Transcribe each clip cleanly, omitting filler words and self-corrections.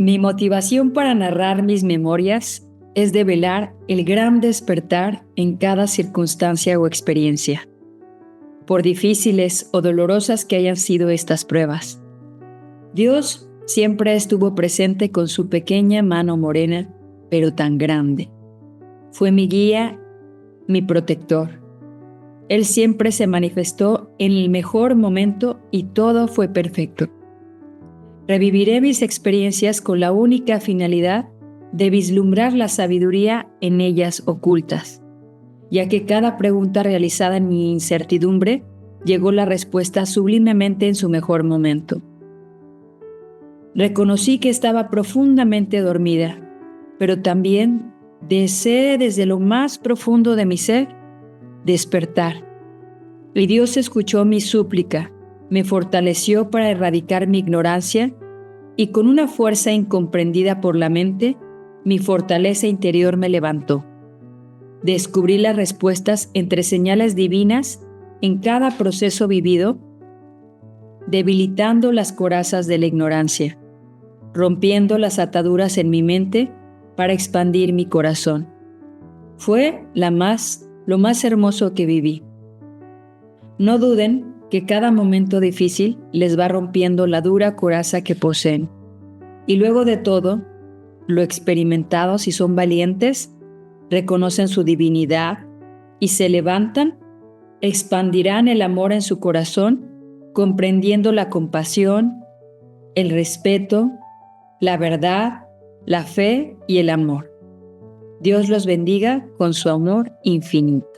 Mi motivación para narrar mis memorias es develar el gran despertar en cada circunstancia o experiencia, por difíciles o dolorosas que hayan sido estas pruebas. Dios siempre estuvo presente con su pequeña mano morena, pero tan grande. Fue mi guía, mi protector. Él siempre se manifestó en el mejor momento y todo fue perfecto. Reviviré mis experiencias con la única finalidad de vislumbrar la sabiduría en ellas ocultas, ya que cada pregunta realizada en mi incertidumbre llegó la respuesta sublimemente en su mejor momento. Reconocí que estaba profundamente dormida, pero también deseé desde lo más profundo de mi ser despertar. Y Dios escuchó mi súplica, me fortaleció para erradicar mi ignorancia y con una fuerza incomprendida por la mente, mi fortaleza interior me levantó. Descubrí las respuestas entre señales divinas en cada proceso vivido, debilitando las corazas de la ignorancia, rompiendo las ataduras en mi mente para expandir mi corazón. Fue lo más hermoso que viví. No duden que cada momento difícil les va rompiendo la dura coraza que poseen. Y luego de todo, lo experimentado, si son valientes, reconocen su divinidad y se levantan, expandirán el amor en su corazón, comprendiendo la compasión, el respeto, la verdad, la fe y el amor. Dios los bendiga con su amor infinito.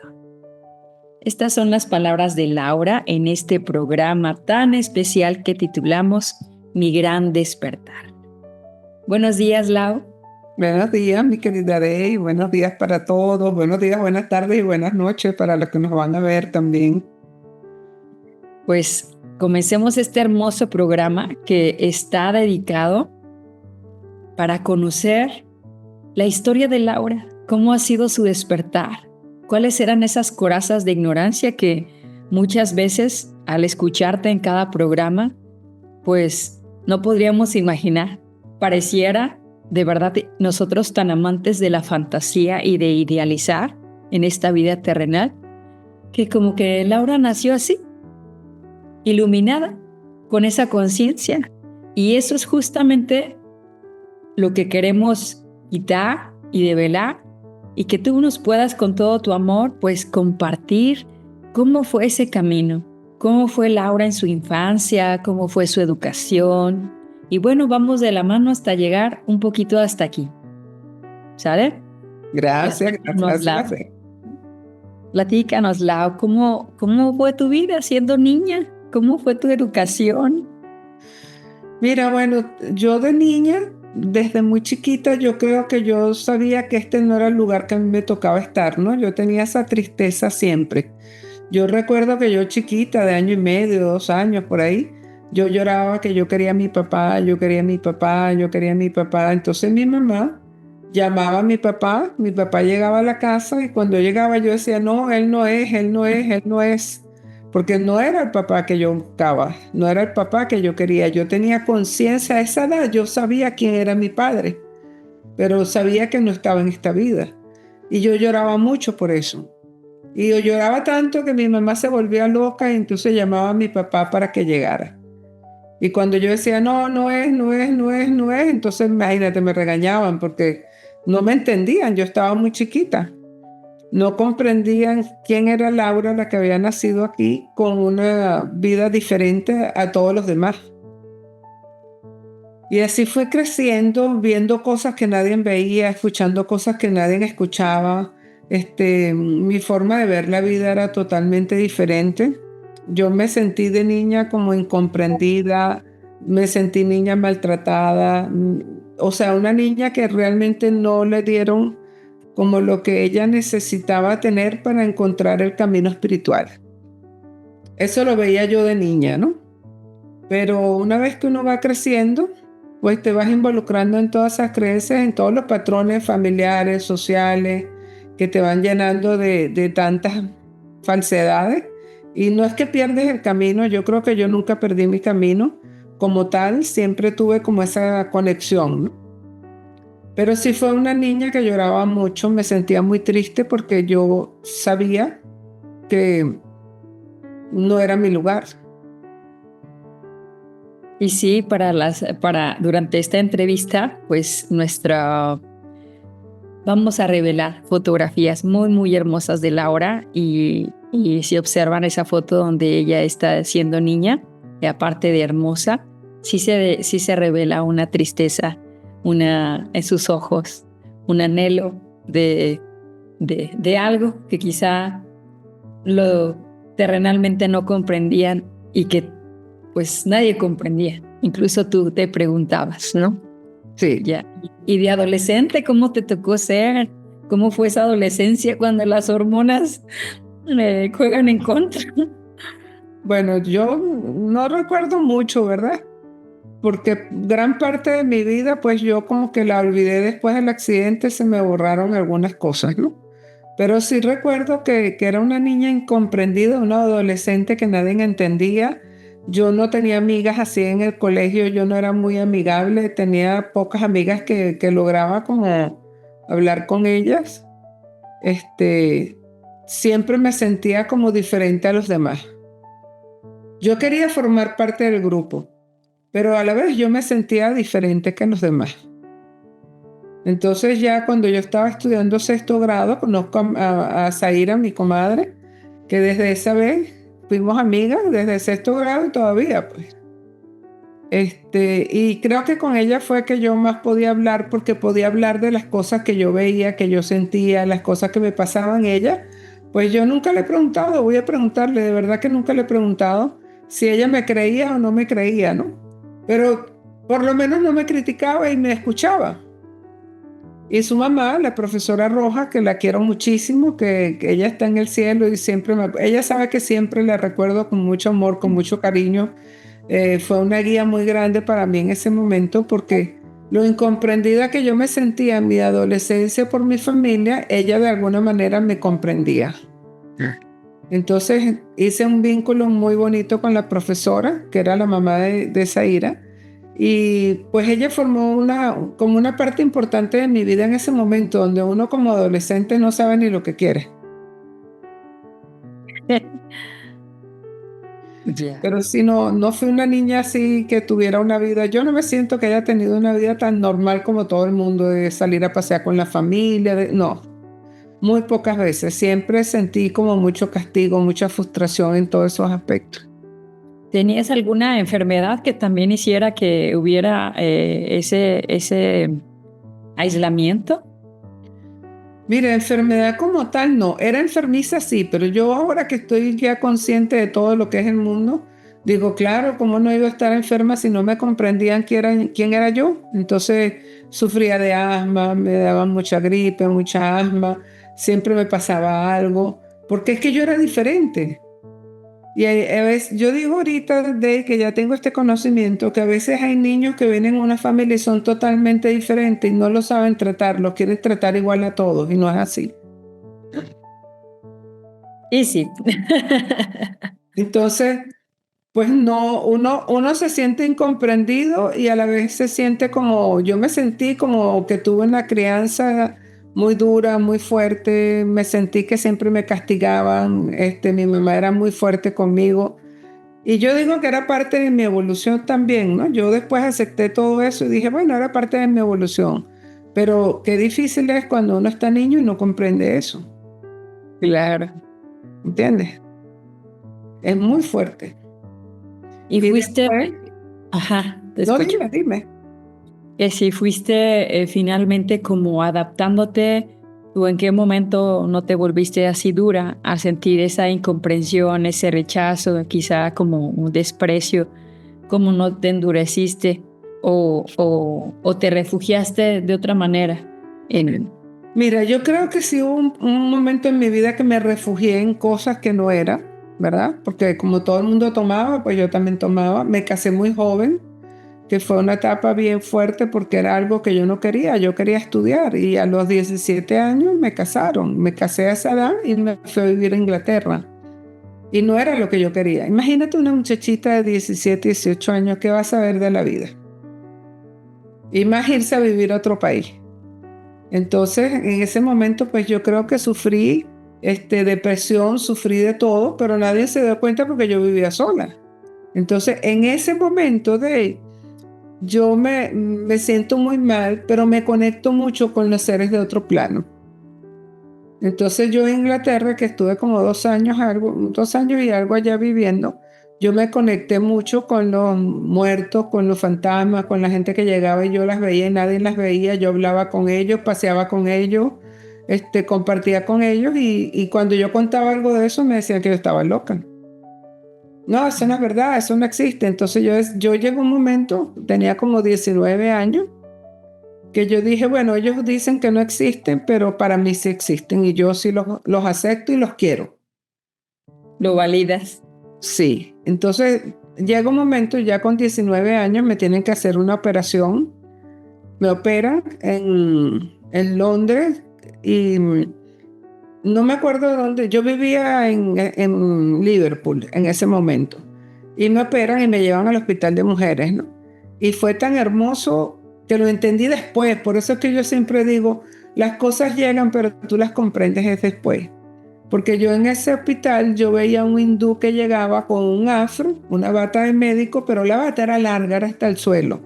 Estas son las palabras de Laura en este programa tan especial que titulamos Mi Gran Despertar. Buenos días, Lau. Buenos días, mi querida Rey. Buenos días para todos. Buenos días, buenas tardes y buenas noches para los que nos van a ver también. Pues comencemos este hermoso programa que está dedicado para conocer la historia de Laura, cómo ha sido su despertar, cuáles eran esas corazas de ignorancia que muchas veces al escucharte en cada programa, pues no podríamos imaginar. Pareciera, de verdad, nosotros tan amantes de la fantasía y de idealizar en esta vida terrenal, que como que Laura nació así, iluminada, con esa conciencia. Y eso es justamente lo que queremos quitar y develar, y que tú nos puedas con todo tu amor, pues compartir cómo fue ese camino, cómo fue Laura en su infancia, cómo fue su educación. Y bueno, vamos de la mano hasta llegar un poquito hasta aquí. ¿Sale? Gracias, gracias. Platícanos, Lau, ¿cómo fue tu vida siendo niña? ¿Cómo fue tu educación? Mira, bueno, yo de niña, desde muy chiquita, yo creo que yo sabía que este no era el lugar que a mí me tocaba estar, ¿no? Yo tenía esa tristeza siempre. Yo recuerdo que yo chiquita, de año y medio, 2 años, por ahí, yo lloraba que yo quería a mi papá, yo quería a mi papá, yo quería a mi papá. Entonces mi mamá llamaba a mi papá llegaba a la casa y cuando llegaba yo decía, no, él no es, él no es, él no es. Porque no era el papá que yo buscaba, no era el papá que yo quería. Yo tenía conciencia a esa edad, yo sabía quién era mi padre, pero sabía que no estaba en esta vida. Y yo lloraba mucho por eso. Y yo lloraba tanto que mi mamá se volvía loca y entonces llamaba a mi papá para que llegara. Y cuando yo decía, no, no es, no es, no es, no es, entonces imagínate, me regañaban porque no me entendían, yo estaba muy chiquita. No comprendían quién era Laura, la que había nacido aquí, con una vida diferente a todos los demás. Y así fue creciendo, viendo cosas que nadie veía, escuchando cosas que nadie escuchaba. Mi forma de ver la vida era totalmente diferente. Yo me sentí de niña como incomprendida, me sentí niña maltratada, o sea, una niña que realmente no le dieron como lo que ella necesitaba tener para encontrar el camino espiritual. Eso lo veía yo de niña, ¿no? Pero una vez que uno va creciendo, pues te vas involucrando en todas esas creencias, en todos los patrones familiares, sociales, que te van llenando de tantas falsedades. Y no es que pierdes el camino, yo creo que yo nunca perdí mi camino. como tal siempre tuve como esa conexión, ¿no? Pero sí fue una niña que lloraba mucho, me sentía muy triste porque yo sabía que no era mi lugar. Y sí, durante esta entrevista, pues vamos a revelar fotografías muy, muy hermosas de Laura y si observan esa foto donde ella está siendo niña, y aparte de hermosa, sí se revela una tristeza, en sus ojos, un anhelo de algo que quizá lo terrenalmente no comprendían y que pues nadie comprendía. Incluso tú te preguntabas, ¿no? Sí. Ya. Y de adolescente, ¿cómo te tocó ser? ¿Cómo fue esa adolescencia cuando las hormonas juegan en contra? Bueno, yo no recuerdo mucho, ¿verdad? Porque gran parte de mi vida, pues yo como que la olvidé después del accidente, se me borraron algunas cosas, ¿no? Pero sí recuerdo que era una niña incomprendida, una adolescente que nadie entendía. Yo no tenía amigas así en el colegio, yo no era muy amigable, tenía pocas amigas que lograba como hablar con ellas. Siempre me sentía como diferente a los demás. Yo quería formar parte del grupo, pero a la vez yo me sentía diferente que los demás. Entonces ya cuando yo estaba estudiando sexto grado, conozco a Zaira, mi comadre, que desde esa vez fuimos amigas, desde sexto grado y todavía, pues. Y creo que con ella fue que yo más podía hablar, porque podía hablar de las cosas que yo veía, que yo sentía, las cosas que me pasaban ella. Pues yo nunca le he preguntado, voy a preguntarle, de verdad que nunca le he preguntado si ella me creía o no me creía, ¿no? Pero por lo menos no me criticaba y me escuchaba. Y su mamá, la profesora Roja, que la quiero muchísimo, que ella está en el cielo y siempre ella sabe que siempre la recuerdo con mucho amor, con mucho cariño. Fue una guía muy grande para mí en ese momento porque lo incomprendida que yo me sentía en mi adolescencia por mi familia, ella de alguna manera me comprendía. Entonces hice un vínculo muy bonito con la profesora, que era la mamá de Zaira, y pues ella formó como una parte importante de mi vida en ese momento, donde uno como adolescente no sabe ni lo que quiere. Yeah. Pero si no fui una niña así que tuviera una vida, yo no me siento que haya tenido una vida tan normal como todo el mundo, de salir a pasear con la familia, no, muy pocas veces. Siempre sentí como mucho castigo, mucha frustración en todos esos aspectos. ¿Tenías alguna enfermedad que también hiciera que hubiera ese aislamiento? Mira, enfermedad como tal no, era enfermiza sí, pero yo ahora que estoy ya consciente de todo lo que es el mundo, digo, claro, ¿cómo no iba a estar enferma si no me comprendían quién era yo? Entonces sufría de asma, me daba mucha gripe, mucha asma, siempre me pasaba algo, porque es que yo era diferente. Y a veces, yo digo ahorita de que ya tengo este conocimiento, que a veces hay niños que vienen en una familia y son totalmente diferentes y no lo saben tratar, los quieren tratar igual a todos y no es así. Y sí. Entonces, pues no, uno se siente incomprendido y a la vez se siente como, yo me sentí como que tuve una crianza muy dura, muy fuerte, me sentí que siempre me castigaban, mi mamá era muy fuerte conmigo. Y yo digo que era parte de mi evolución también, ¿no? Yo después acepté todo eso y dije, bueno, era parte de mi evolución. Pero qué difícil es cuando uno está niño y no comprende eso. Claro. ¿Entiendes? Es muy fuerte. Y fuiste, después, ajá, te no, escucho. dime. Que si fuiste finalmente como adaptándote, ¿tú en qué momento no te volviste así dura a sentir esa incomprensión, ese rechazo, quizá como un desprecio? ¿Cómo no te endureciste o te refugiaste de otra manera? Mira, yo creo que sí hubo un momento en mi vida que me refugié en cosas que no era, ¿verdad? Porque como todo el mundo tomaba, pues yo también tomaba. Me casé muy joven, que fue una etapa bien fuerte porque era algo que yo no quería. Yo quería estudiar y a los 17 años me casaron. Me casé a esa edad y me fui a vivir a Inglaterra. Y no era lo que yo quería. Imagínate una muchachita de 17, 18 años, ¿qué va a saber de la vida? Y más irse a vivir a otro país. Entonces, en ese momento, pues yo creo que sufrí depresión, sufrí de todo, pero nadie se dio cuenta porque yo vivía sola. Entonces, en ese momento yo me siento muy mal, pero me conecto mucho con los seres de otro plano. Entonces yo en Inglaterra, que estuve como 2 años, 2 años y algo allá viviendo, yo me conecté mucho con los muertos, con los fantasmas, con la gente que llegaba y yo las veía y nadie las veía. Yo hablaba con ellos, paseaba con ellos, compartía con ellos y cuando yo contaba algo de eso me decían que yo estaba loca. No, eso no es verdad, eso no existe. Entonces yo llegué a un momento, tenía como 19 años, que yo dije, bueno, ellos dicen que no existen, pero para mí sí existen y yo sí los acepto y los quiero. ¿Lo validas? Sí. Entonces llega un momento, ya con 19 años, me tienen que hacer una operación. Me operan en Londres y no me acuerdo dónde. Yo vivía en Liverpool en ese momento. Y me operan y me llevan al hospital de mujeres, ¿no? Y fue tan hermoso que lo entendí después. Por eso es que yo siempre digo, las cosas llegan, pero tú las comprendes es después. Porque yo en ese hospital, yo veía a un hindú que llegaba con un afro, una bata de médico, pero la bata era larga, era hasta el suelo.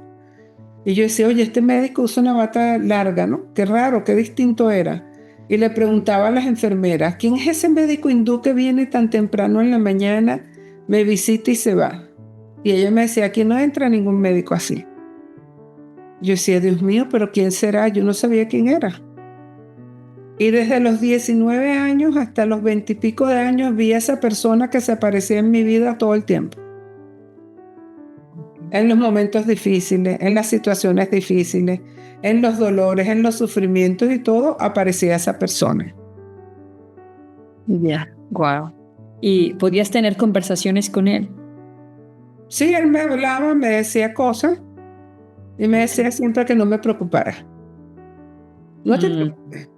Y yo decía, oye, este médico usa una bata larga, ¿no? Qué raro, qué distinto era. Y le preguntaba a las enfermeras, ¿quién es ese médico hindú que viene tan temprano en la mañana, me visita y se va? Y ella me decía, aquí no entra ningún médico así. Yo decía, Dios mío, pero ¿quién será? Yo no sabía quién era. Y desde los 19 años hasta los 20 y pico de años vi a esa persona que se aparecía en mi vida todo el tiempo. En los momentos difíciles, en las situaciones difíciles, en los dolores, en los sufrimientos y todo, aparecía esa persona. Ya, wow. ¿Y podías tener conversaciones con él? Sí, él me hablaba, me decía cosas y me decía siempre que no me preocupara. No te preocupes.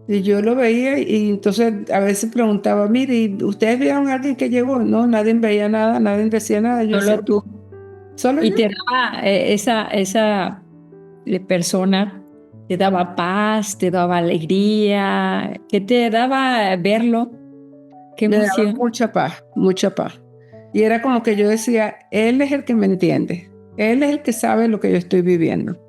Y yo lo veía y entonces a veces preguntaba, mire, ¿y ¿ustedes vieron a alguien que llegó? No, nadie veía nada, nadie decía nada. Yo Solo decía, tú. solo Y yo. te daba esa persona, te daba paz, te daba alegría, ¿qué te daba verlo? Qué Me daba emoción. mucha paz, mucha paz. Y era como que yo decía, él es el que me entiende, él es el que sabe lo que yo estoy viviendo.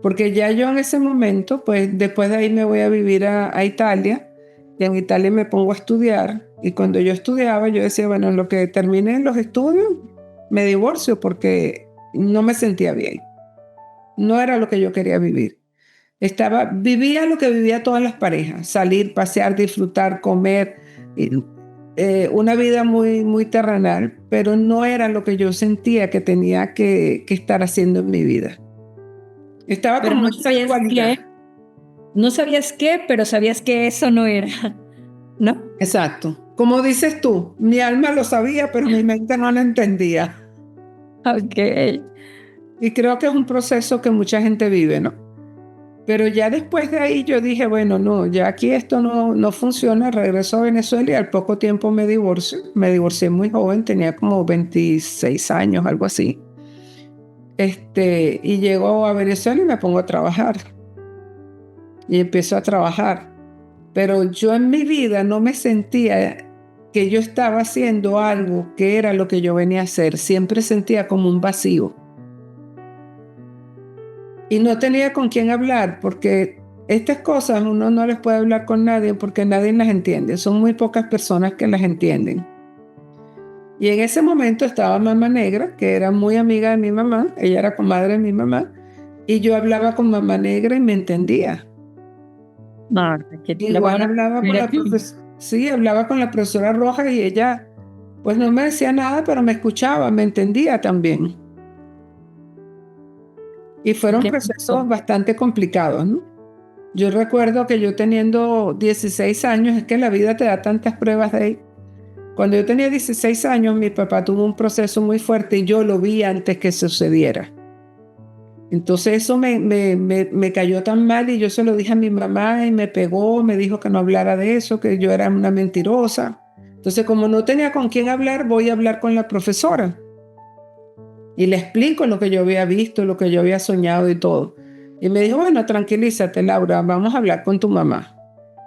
Porque ya yo en ese momento, pues después de ahí me voy a vivir a Italia, y en Italia me pongo a estudiar, y cuando yo estudiaba yo decía, bueno, en lo que termine los estudios, me divorcio porque no me sentía bien. No era lo que yo quería vivir. Vivía lo que vivía todas las parejas, salir, pasear, disfrutar, comer, y, una vida muy, muy terrenal, pero no era lo que yo sentía que tenía que estar haciendo en mi vida. Estaba Pero como no en esa sabías dualidad. no sabías qué, pero sabías que eso no era, ¿no? Exacto. Como dices tú, mi alma lo sabía, pero mi mente no lo entendía. Ok. Y creo que es un proceso que mucha gente vive, ¿no? Pero ya después de ahí yo dije, bueno, no, ya aquí esto no funciona, regreso a Venezuela y al poco tiempo me divorcio. Me divorcié muy joven, tenía como 26 años, algo así. Y llego a Venezuela y me pongo a trabajar. Y empiezo a trabajar. Pero yo en mi vida no me sentía que yo estaba haciendo algo que era lo que yo venía a hacer. Siempre sentía como un vacío. Y no tenía con quién hablar porque estas cosas uno no les puede hablar con nadie porque nadie las entiende. Son muy pocas personas que las entienden. Y en ese momento estaba Mamá Negra, que era muy amiga de mi mamá. Ella era comadre de mi mamá. Y yo hablaba con Mamá Negra y me entendía. No, que la Igual buena hablaba con la profesora. Sí, hablaba con la profesora Roja y ella pues no me decía nada, pero me escuchaba, me entendía también. Y fueron qué procesos bastante complicados, ¿no? Yo recuerdo que yo teniendo 16 años, es que la vida te da tantas pruebas de ahí. Cuando yo tenía 16 años, mi papá tuvo un proceso muy fuerte y yo lo vi antes que sucediera. Entonces eso me cayó tan mal y yo se lo dije a mi mamá y me pegó, me dijo que no hablara de eso, que yo era una mentirosa. Entonces, como no tenía con quién hablar, voy a hablar con la profesora y le explico lo que yo había visto, lo que yo había soñado y todo. Y me dijo, bueno, tranquilízate, Laura, vamos a hablar con tu mamá.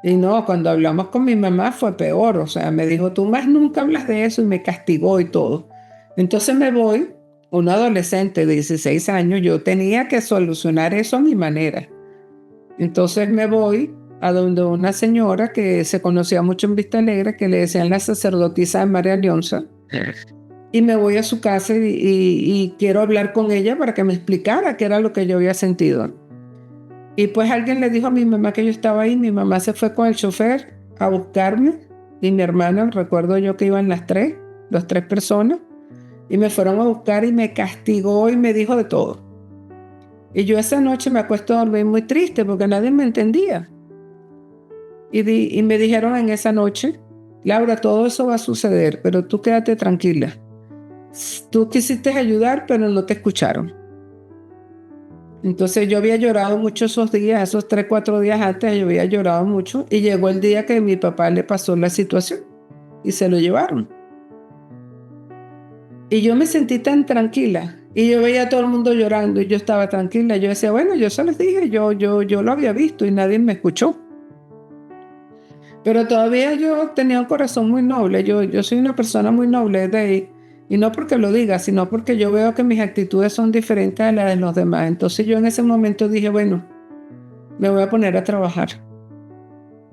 Y no, cuando hablamos con mi mamá fue peor, o sea, me dijo, tú más nunca hablas de eso y me castigó y todo. Entonces me voy, un adolescente de 16 años, yo tenía que solucionar eso a mi manera. Entonces me voy a donde una señora que se conocía mucho en Vista Alegre, que le decían la sacerdotisa de María Leonza, y me voy a su casa y quiero hablar con ella para que me explicara qué era lo que yo había sentido. Y pues alguien le dijo a mi mamá que yo estaba ahí, mi mamá se fue con el chofer a buscarme y mi hermana, recuerdo yo que iban las tres personas, y me fueron a buscar y me castigó y me dijo de todo. Y yo esa noche me acuesto a dormir muy triste porque nadie me entendía. Y me dijeron en esa noche, Laura, todo eso va a suceder, pero tú quédate tranquila. Tú quisiste ayudar, pero no te escucharon. Entonces yo había llorado mucho esos días, esos 3, 4 días antes, yo había llorado mucho y llegó el día que mi papá le pasó la situación y se lo llevaron. Y yo me sentí tan tranquila y yo veía a todo el mundo llorando y yo estaba tranquila. Yo decía, bueno, yo se los dije, yo lo había visto y nadie me escuchó. Pero todavía yo tenía un corazón muy noble, yo soy una persona muy noble y no porque lo diga, sino porque yo veo que mis actitudes son diferentes a las de los demás. Entonces yo en ese momento dije, bueno, me voy a poner a trabajar.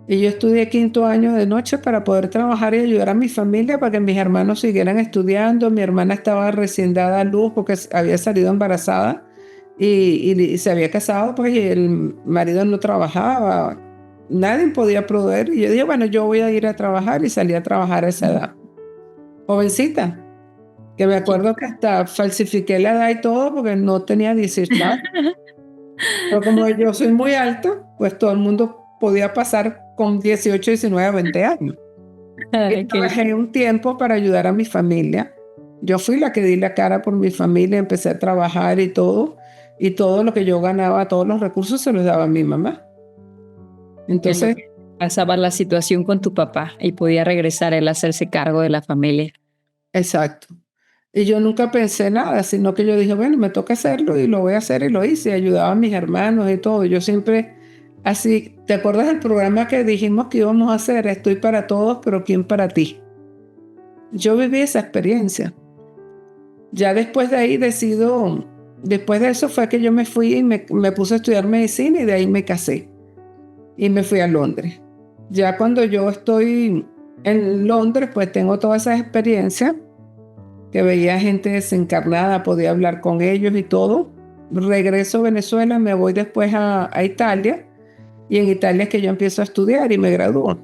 Y yo estudié 5º año de noche para poder trabajar y ayudar a mi familia para que mis hermanos siguieran estudiando. Mi hermana estaba recién dada a luz porque había salido embarazada y se había casado, pues y el marido no trabajaba. Nadie podía proveer. Y yo dije, bueno, yo voy a ir a trabajar y salí a trabajar a esa edad. Jovencita, que me acuerdo que hasta falsifiqué la edad y todo porque no tenía 18 años. Pero como yo soy muy alta, pues todo el mundo podía pasar con 18, 19, 20 años. Y trabajé un tiempo para ayudar a mi familia. Yo fui la que di la cara por mi familia, empecé a trabajar y todo lo que yo ganaba, todos los recursos se los daba a mi mamá. Entonces, pasaba la situación con tu papá y podía regresar él a hacerse cargo de la familia. exacto. Y yo nunca pensé nada, sino que yo dije, bueno, me toca hacerlo y lo voy a hacer y lo hice. Ayudaba a mis hermanos y todo. Yo siempre, así, ¿te acuerdas del programa que dijimos que íbamos a hacer? Estoy para todos, pero ¿quién para ti? Yo viví esa experiencia. Ya después de ahí después de eso fue que yo me fui y me puse a estudiar medicina y de ahí me casé. Y me fui a Londres. Ya cuando yo estoy en Londres, pues tengo todas esas experiencias que veía gente desencarnada, podía hablar con ellos y todo. Regreso a Venezuela, me voy después a Italia y en Italia es que yo empiezo a estudiar y me gradúo.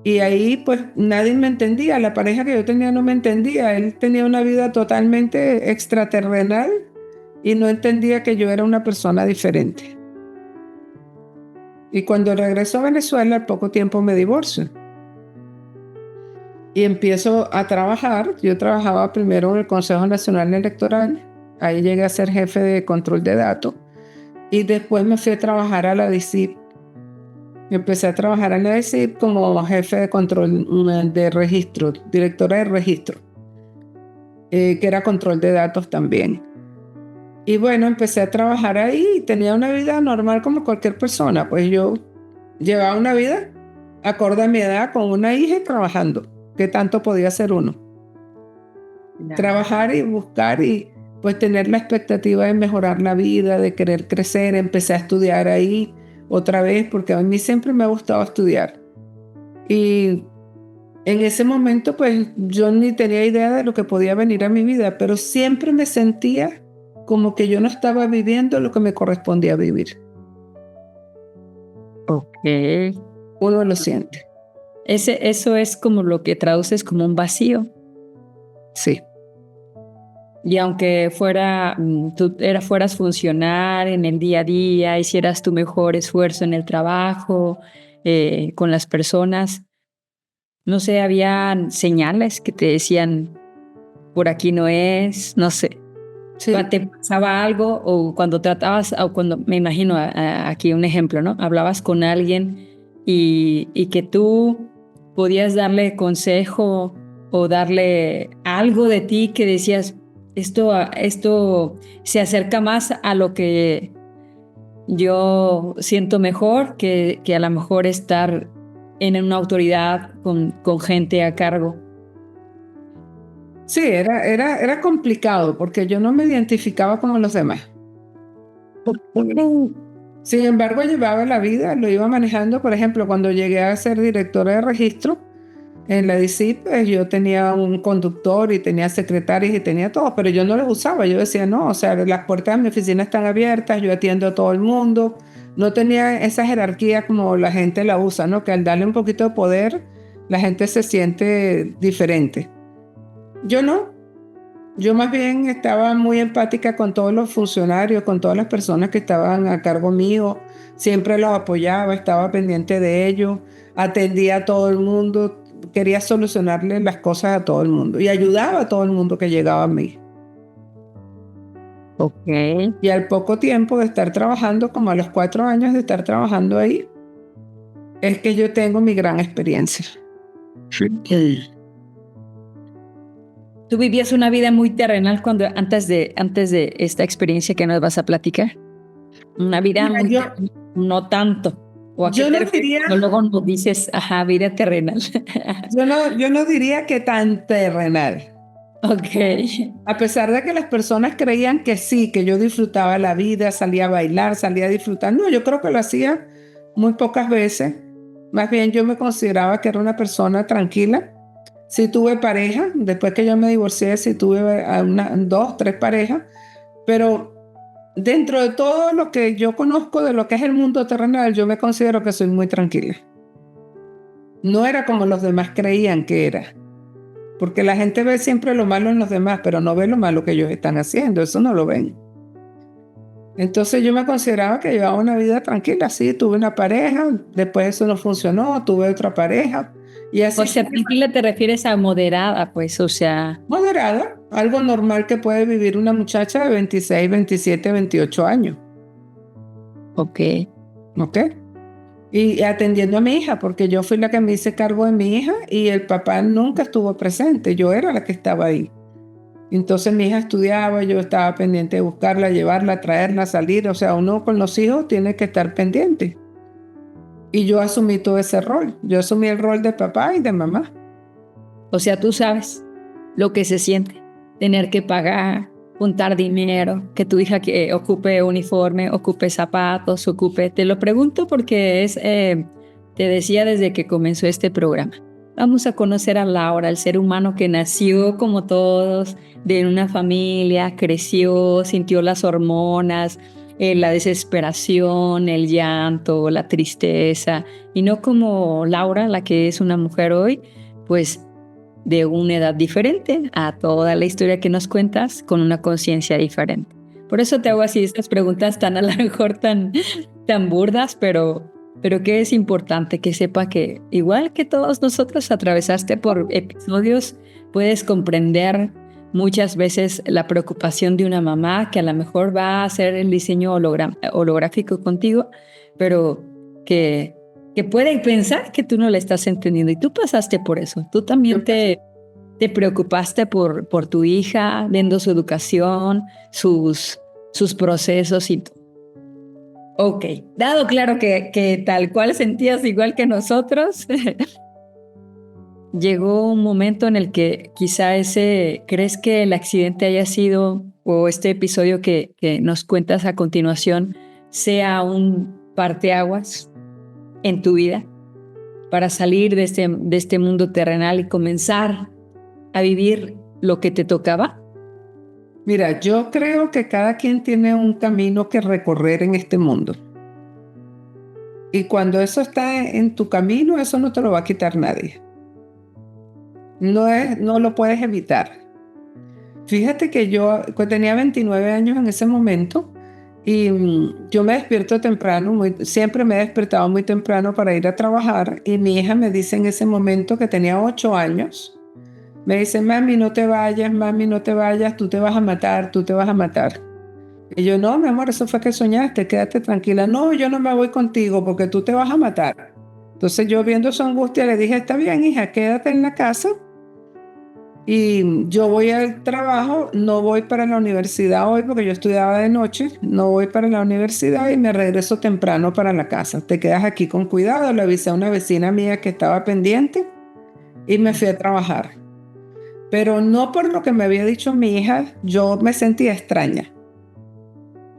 Y ahí pues nadie me entendía, la pareja que yo tenía no me entendía, él tenía una vida totalmente extraterrenal y no entendía que yo era una persona diferente. Y cuando regreso a Venezuela, al poco tiempo me divorcio. Y empiezo a trabajar. Yo trabajaba primero en el Consejo Nacional Electoral. Ahí llegué a ser jefe de control de datos. Y después me fui a trabajar a la DICIP. Empecé a trabajar en la DICIP como jefe de control de registro, directora de registro, que era control de datos también. Y bueno, empecé a trabajar ahí y tenía una vida normal como cualquier persona. Pues yo llevaba una vida acorde a mi edad con una hija y trabajando. ¿Qué tanto podía hacer uno? Trabajar y buscar y pues tener la expectativa de mejorar la vida, de querer crecer. Empecé a estudiar ahí otra vez porque a mí siempre me ha gustado estudiar. Y en ese momento pues yo ni tenía idea de lo que podía venir a mi vida, pero siempre me sentía como que yo no estaba viviendo lo que me correspondía vivir. Ok. Uno lo siente. Eso es como lo que traduces como un vacío. Sí. Y aunque fueras funcional en el día a día, hicieras tu mejor esfuerzo en el trabajo, con las personas, no sé, habían señales que te decían, por aquí no es, no sé. Sí. ¿Te pasaba algo o cuando tratabas, o cuando, me imagino aquí un ejemplo, ¿no? Hablabas con alguien y que tú podías darle consejo o darle algo de ti que decías, esto se acerca más a lo que yo siento mejor que a lo mejor estar en una autoridad con gente a cargo? Sí, era complicado porque yo no me identificaba como los demás. Sin embargo, llevaba la vida, lo iba manejando. Por ejemplo, cuando llegué a ser directora de registro en la DICIP, pues yo tenía un conductor y tenía secretarias y tenía todo, pero yo no los usaba. Yo decía, no, o sea, las puertas de mi oficina están abiertas, yo atiendo a todo el mundo. No tenía esa jerarquía como la gente la usa, ¿no? Que al darle un poquito de poder, la gente se siente diferente. Yo no. Yo más bien estaba muy empática con todos los funcionarios, con todas las personas que estaban a cargo mío. Siempre los apoyaba, estaba pendiente de ellos, atendía a todo el mundo, quería solucionarle las cosas a todo el mundo y ayudaba a todo el mundo que llegaba a mí. Ok. Y al poco tiempo de estar trabajando, como a los 4 años de estar trabajando ahí, es que yo tengo mi gran experiencia. ¿Tú vivías una vida muy terrenal antes de esta experiencia que nos vas a platicar? Una vida Mira, muy terrenal, no tanto. ¿O a qué yo te no refieres diría, cuando luego nos dices, ajá, vida terrenal? yo no diría que tan terrenal. Ok. A pesar de que las personas creían que sí, que yo disfrutaba la vida, salía a bailar, salía a disfrutar. No, yo creo que lo hacía muy pocas veces. Más bien yo me consideraba que era una persona tranquila. Sí tuve pareja, después que yo me divorcié, sí tuve dos, tres parejas, pero dentro de todo lo que yo conozco de lo que es el mundo terrenal, yo me considero que soy muy tranquila. No era como los demás creían que era. Porque la gente ve siempre lo malo en los demás, pero no ve lo malo que ellos están haciendo, eso no lo ven. Entonces yo me consideraba que llevaba una vida tranquila, sí, tuve una pareja, después eso no funcionó, tuve otra pareja, y así O sea, tranquila te refieres a moderada, pues, o sea. moderada, algo normal que puede vivir una muchacha de 26, 27, 28 años, Ok. ¿ok? Y atendiendo a mi hija, porque yo fui la que me hice cargo de mi hija y el papá nunca estuvo presente, yo era la que estaba ahí. Entonces mi hija estudiaba, yo estaba pendiente de buscarla, llevarla, traerla, salir. O sea, uno con los hijos tiene que estar pendiente. Y yo asumí todo ese rol. Yo asumí el rol de papá y de mamá. O sea, tú sabes lo que se siente, tener que pagar, juntar dinero, que tu hija que ocupe uniforme, ocupe zapatos, ocupe. Te lo pregunto porque te decía desde que comenzó este programa. Vamos a conocer a Laura, el ser humano que nació como todos, de una familia, creció, sintió las hormonas, la desesperación, el llanto, la tristeza, y no como Laura, la que es una mujer hoy, pues de una edad diferente a toda la historia que nos cuentas, con una conciencia diferente. Por eso te hago así estas preguntas tan a lo mejor tan burdas, pero que es importante que sepa que igual que todos nosotros atravesaste por episodios, puedes comprender muchas veces la preocupación de una mamá que a lo mejor va a hacer el diseño holográfico contigo, pero que puede pensar que tú no la estás entendiendo, y tú pasaste por eso. Tú también te preocupaste por tu hija, viendo su educación, sus procesos y todo. Ok, dado claro que tal cual sentías igual que nosotros, llegó un momento en el que quizá ¿crees que el accidente haya sido, o este episodio que nos cuentas a continuación, sea un parteaguas en tu vida para salir de este mundo terrenal y comenzar a vivir lo que te tocaba? Mira, yo creo que cada quien tiene un camino que recorrer en este mundo. Y cuando eso está en tu camino, eso no te lo va a quitar nadie. No lo puedes evitar. Fíjate que yo tenía 29 años en ese momento y yo me despierto temprano, siempre me he despertado muy temprano para ir a trabajar, y mi hija me dice en ese momento, que tenía 8 años, me dice: mami, no te vayas, tú te vas a matar, tú te vas a matar. Y yo: no, mi amor, eso fue que soñaste, quédate tranquila. No, yo no me voy contigo porque tú te vas a matar. Entonces yo viendo su angustia le dije, está bien, hija, quédate en la casa y yo voy al trabajo, no voy para la universidad hoy porque yo estudiaba de noche, no voy para la universidad y me regreso temprano para la casa. Te quedas aquí con cuidado. Le avisé a una vecina mía que estaba pendiente y me fui a trabajar. Pero no por lo que me había dicho mi hija, yo me sentía extraña.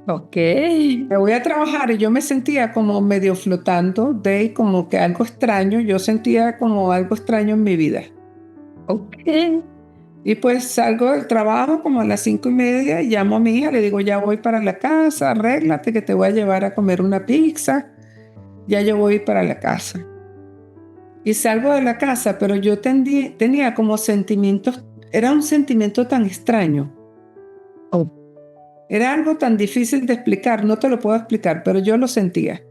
Ok. Me voy a trabajar y yo me sentía como medio flotando, de como que algo extraño, yo sentía como algo extraño en mi vida. Ok. Y pues salgo del trabajo como a las 5:30 y llamo a mi hija, le digo, ya voy para la casa, arréglate que te voy a llevar a comer una pizza, ya yo voy para la casa. Y salgo de la casa, pero yo tenía como sentimientos, era un sentimiento tan extraño, Oh, era algo tan difícil de explicar, no te lo puedo explicar, pero yo lo sentía.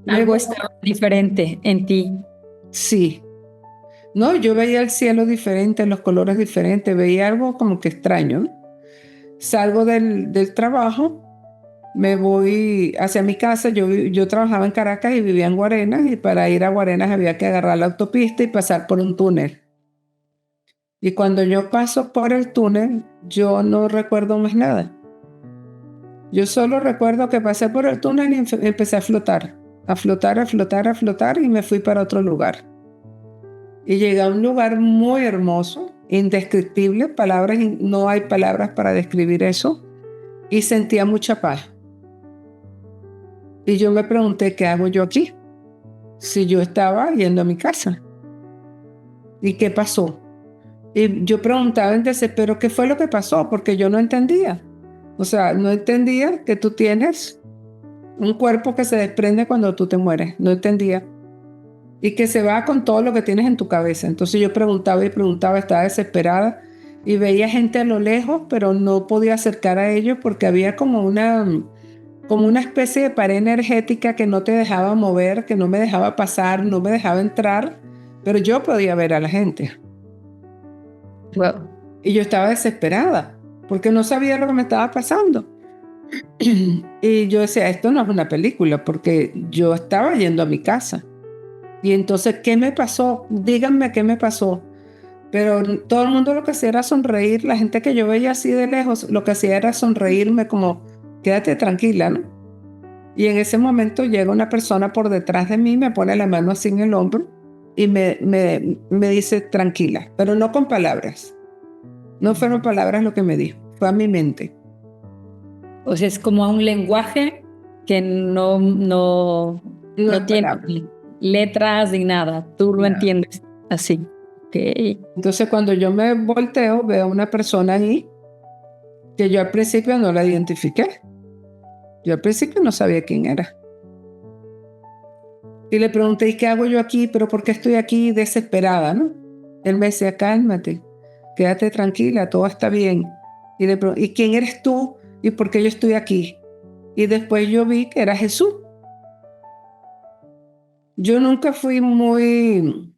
Me algo voy, estaba diferente en ti. sí, no, yo veía el cielo diferente, los colores diferentes, veía algo como que extraño, ¿no? Salgo del trabajo, me voy hacia mi casa. Yo trabajaba en Caracas y vivía en Guarenas, y para ir a Guarenas había que agarrar la autopista y pasar por un túnel. Y cuando yo paso por el túnel, yo no recuerdo más nada. Yo solo recuerdo que pasé por el túnel y empecé a flotar, a flotar, a flotar, a flotar, y me fui para otro lugar. Y llegué a un lugar muy hermoso, indescriptible, no hay palabras para describir eso, y sentía mucha paz. Y yo me pregunté, ¿qué hago yo aquí? Si yo estaba yendo a mi casa. ¿Y qué pasó? Y yo preguntaba en desespero, ¿qué fue lo que pasó? Porque yo no entendía. O sea, no entendía que tú tienes un cuerpo que se desprende cuando tú te mueres. No entendía. Y que se va con todo lo que tienes en tu cabeza. Entonces yo preguntaba y preguntaba, estaba desesperada y veía gente a lo lejos, pero no podía acercar a ellos porque había como una especie de pared energética que no te dejaba mover, que no me dejaba pasar, no me dejaba entrar, pero yo podía ver a la gente. Wow. Y yo estaba desesperada porque no sabía lo que me estaba pasando. Y yo decía, esto no es una película, porque yo estaba yendo a mi casa. Y entonces, ¿qué me pasó? Díganme qué me pasó. Pero todo el mundo lo que hacía era sonreír. La gente que yo veía así de lejos, lo que hacía era sonreírme como, quédate tranquila, ¿no? Y en ese momento llega una persona por detrás de mí, me pone la mano así en el hombro y me dice tranquila, pero no con palabras. No fueron palabras lo que me dijo, fue a mi mente. O sea, es como un lenguaje que No hay no tiene palabras. letras ni nada. Tú lo Nada. entiendes así. Ok. Entonces cuando yo me volteo, veo una persona ahí que yo al principio no la identifiqué. Yo al principio no sabía quién era. Y le pregunté, ¿y qué hago yo aquí? ¿Pero por qué estoy aquí desesperada, no? Él me decía, cálmate, quédate tranquila, todo está bien. Y le pregunté, ¿y quién eres tú? ¿Y por qué yo estoy aquí? Y después yo vi que era Jesús. Yo nunca fui muy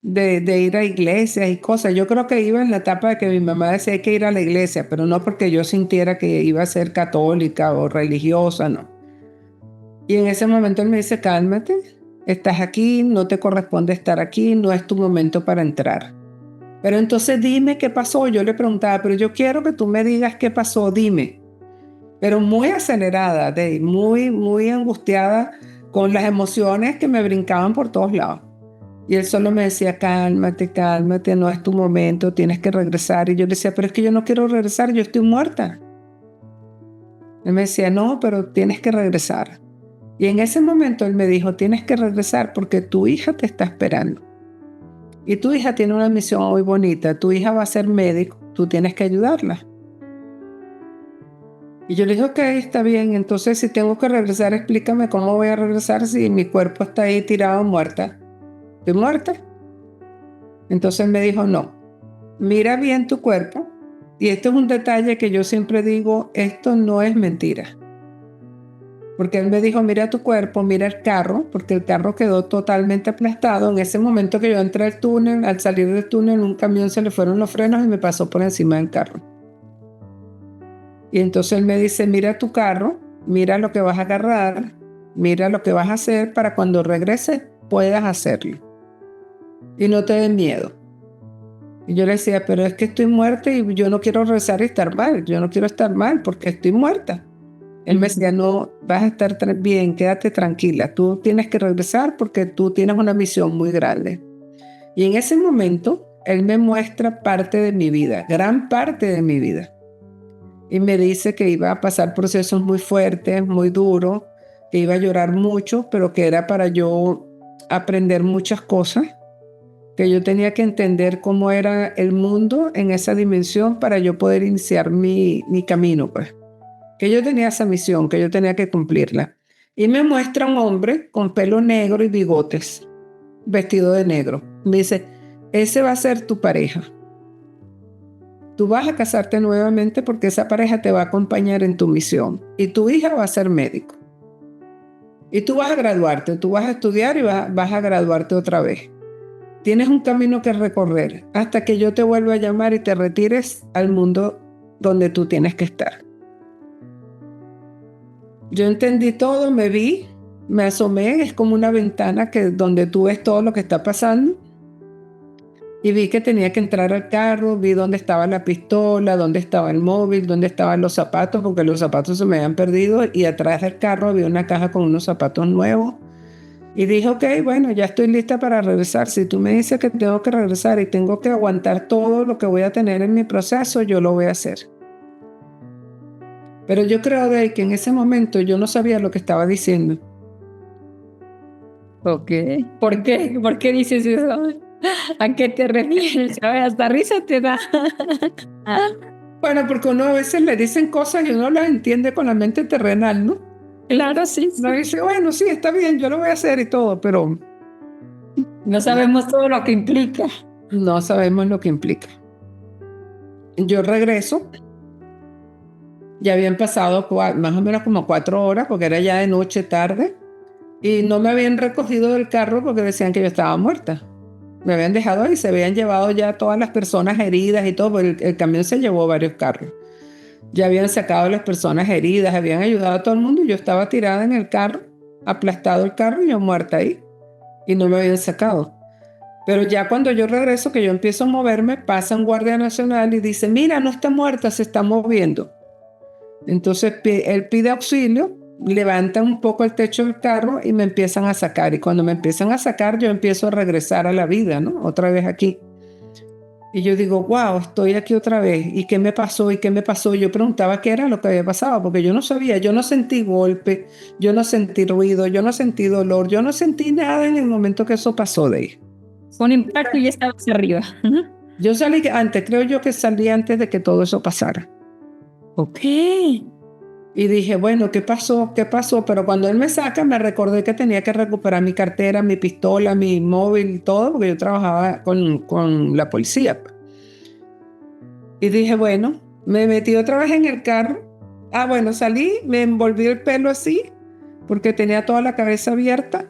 de ir a iglesias y cosas. Yo creo que iba en la etapa de que mi mamá decía hay que ir a la iglesia, pero no porque yo sintiera que iba a ser católica o religiosa, no. Y en ese momento él me dice, cálmate, estás aquí, no te corresponde estar aquí, no es tu momento para entrar. Pero entonces dime qué pasó. Yo le preguntaba, pero yo quiero que tú me digas qué pasó, dime. Pero muy acelerada, muy, muy angustiada, con las emociones que me brincaban por todos lados. Y él solo me decía, cálmate, cálmate, no es tu momento, tienes que regresar. Y yo le decía, pero es que yo no quiero regresar, yo estoy muerta. Él me decía, no, pero tienes que regresar. Y en ese momento él me dijo, tienes que regresar porque tu hija te está esperando. Y tu hija tiene una misión muy bonita, tu hija va a ser médico, tú tienes que ayudarla. Y yo le dije, ok, está bien, entonces si tengo que regresar, explícame cómo voy a regresar si mi cuerpo está ahí tirado muerta. ¿Estoy muerta? Entonces él me dijo, no, mira bien tu cuerpo. Y esto es un detalle que yo siempre digo, esto no es mentira. Porque él me dijo, mira tu cuerpo, mira el carro, porque el carro quedó totalmente aplastado. En ese momento que yo entré al túnel, al salir del túnel, un camión se le fueron los frenos y me pasó por encima del carro. Y entonces él me dice, mira tu carro, mira lo que vas a agarrar Mira lo que vas a hacer para cuando regreses puedas hacerlo. Y no te dé miedo. Y yo le decía, pero es que estoy muerta y yo no quiero regresar y estar mal. Yo no quiero estar mal porque estoy muerta. Él me decía, no, vas a estar bien, quédate tranquila. Tú tienes que regresar porque tú tienes una misión muy grande. Y en ese momento, él me muestra parte de mi vida, gran parte de mi vida. Y me dice que iba a pasar procesos muy fuertes, muy duros, que iba a llorar mucho, pero que era para yo aprender muchas cosas, que yo tenía que entender cómo era el mundo en esa dimensión para yo poder iniciar mi camino, pues. Que yo tenía esa misión, que yo tenía que cumplirla. Y me muestra un hombre con pelo negro y bigotes, vestido de negro. Me dice, ese va a ser tu pareja. Tú vas a casarte nuevamente porque esa pareja te va a acompañar en tu misión. Y tu hija va a ser médico. Y tú vas a graduarte, tú vas a estudiar y vas a graduarte otra vez. Tienes un camino que recorrer hasta que yo te vuelva a llamar y te retires al mundo donde tú tienes que estar. Yo entendí todo, me vi, me asomé, es como una ventana donde tú ves todo lo que está pasando. Y vi que tenía que entrar al carro, vi dónde estaba la pistola, dónde estaba el móvil, dónde estaban los zapatos, porque los zapatos se me habían perdido, y atrás del carro había una caja con unos zapatos nuevos. Y dije, ok, bueno, ya estoy lista para regresar. Si tú me dices que tengo que regresar y tengo que aguantar todo lo que voy a tener en mi proceso, yo lo voy a hacer. Pero yo creo de que en ese momento yo no sabía lo que estaba diciendo. Ok. ¿Por qué? ¿Por qué dices eso? ¿A qué te refieres? Hasta risa te da. Bueno, porque uno a veces le dicen cosas y uno las entiende con la mente terrenal, ¿no? Claro, sí. Uno dice, bueno, sí, está bien, yo lo voy a hacer y todo, pero no sabemos todo lo que implica. No sabemos lo que implica. Yo regreso, ya habían pasado más o menos como 4 horas, porque era ya de noche tarde, y no me habían recogido del carro porque decían que yo estaba muerta. Me habían dejado ahí, se habían llevado ya todas las personas heridas y todo, porque el camión se llevó varios carros. Ya habían sacado a las personas heridas, habían ayudado a todo el mundo y yo estaba tirada en el carro, aplastado el carro y yo muerta ahí, y no me habían sacado. Pero ya cuando yo regreso, que yo empiezo a moverme, pasa un guardia nacional y dice, mira, no está muerta, se está moviendo. Entonces él pide auxilio, levantan un poco el techo del carro y me empiezan a sacar. Y cuando me empiezan a sacar, yo empiezo a regresar a la vida, ¿no? Otra vez aquí. Y yo digo, wow, estoy aquí otra vez. ¿Y qué me pasó? ¿Y qué me pasó? Yo preguntaba qué era lo que había pasado, porque yo no sabía, yo no sentí golpe, yo no sentí ruido, yo no sentí dolor, yo no sentí nada en el momento que eso pasó de ahí. Fue un impacto y ya estabas arriba. Yo salí antes, creo yo que salí antes de que todo eso pasara. Ok. Y dije, bueno, ¿qué pasó? ¿Qué pasó? Pero cuando él me saca, me recordé que tenía que recuperar mi cartera, mi pistola, mi móvil, todo, porque yo trabajaba con la policía. Y dije, bueno, me metí otra vez en el carro. Bueno, salí, me envolví el pelo así, porque tenía toda la cabeza abierta.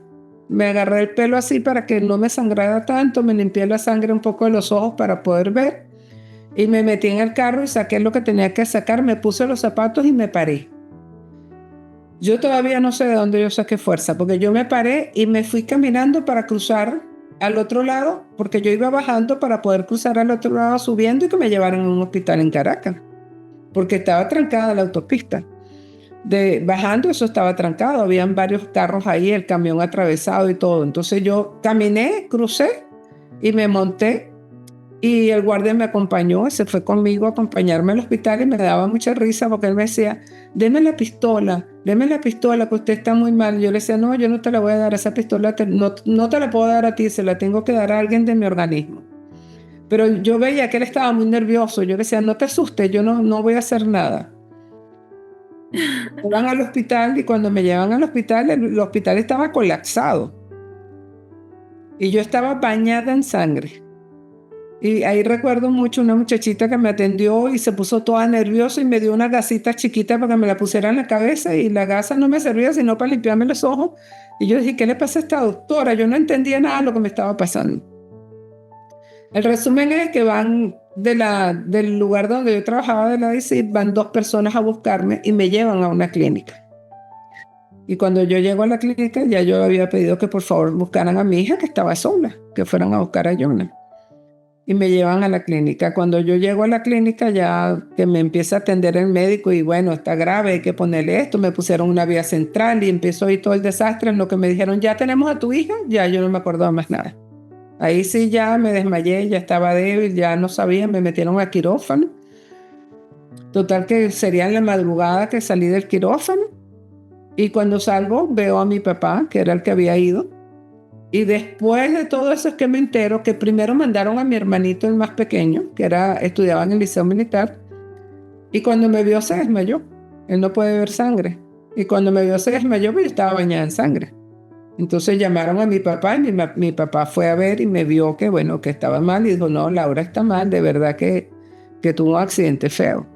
Me agarré el pelo así para que no me sangrara tanto, me limpié la sangre un poco de los ojos para poder ver. Y me metí en el carro y saqué lo que tenía que sacar, me puse los zapatos y me paré. Yo todavía no sé de dónde yo saqué fuerza, porque yo me paré y me fui caminando para cruzar al otro lado, porque yo iba bajando para poder cruzar al otro lado subiendo y que me llevaran a un hospital en Caracas, porque estaba trancada la autopista. Bajando eso estaba trancado, habían varios carros ahí, el camión atravesado y todo. Entonces yo caminé, crucé y me monté. Y el guardia me acompañó, se fue conmigo a acompañarme al hospital y me daba mucha risa porque él me decía, deme la pistola, que usted está muy mal. Yo le decía, no, yo no te la voy a dar, esa pistola no te la puedo dar a ti, se la tengo que dar a alguien de mi organismo. Pero yo veía que él estaba muy nervioso, yo le decía, no te asustes, yo no voy a hacer nada. Me van al hospital y cuando me llevan al hospital, el hospital estaba colapsado. Y yo estaba bañada en sangre. Y ahí recuerdo mucho una muchachita que me atendió y se puso toda nerviosa y me dio una gasita chiquita para que me la pusiera en la cabeza y la gasa no me servía sino para limpiarme los ojos. Y yo dije, ¿qué le pasa a esta doctora? Yo no entendía nada de lo que me estaba pasando. El resumen es que van del lugar donde yo trabajaba, de la DICIT, van 2 personas a buscarme y me llevan a una clínica. Y cuando yo llego a la clínica, ya yo había pedido que por favor buscaran a mi hija que estaba sola, que fueran a buscar a Jonah. Y me llevan a la clínica. Cuando yo llego a la clínica, ya que me empieza a atender el médico y bueno, está grave, hay que ponerle esto, me pusieron una vía central y empezó ahí todo el desastre. En lo que me dijeron, ya tenemos a tu hija, ya yo no me acordaba más nada. Ahí sí ya me desmayé, ya estaba débil, ya no sabía, me metieron a quirófano. Total que sería en la madrugada que salí del quirófano y cuando salgo veo a mi papá, que era el que había ido. Y después de todo eso es que me entero que primero mandaron a mi hermanito, el más pequeño, que estudiaba en el liceo militar, y cuando me vio se desmayó. Él no puede ver sangre. Y cuando me vio se desmayó, pero yo estaba bañada en sangre. Entonces llamaron a mi papá y mi papá fue a ver y me vio que, bueno, que estaba mal y dijo, no, Laura está mal, de verdad que tuvo un accidente feo.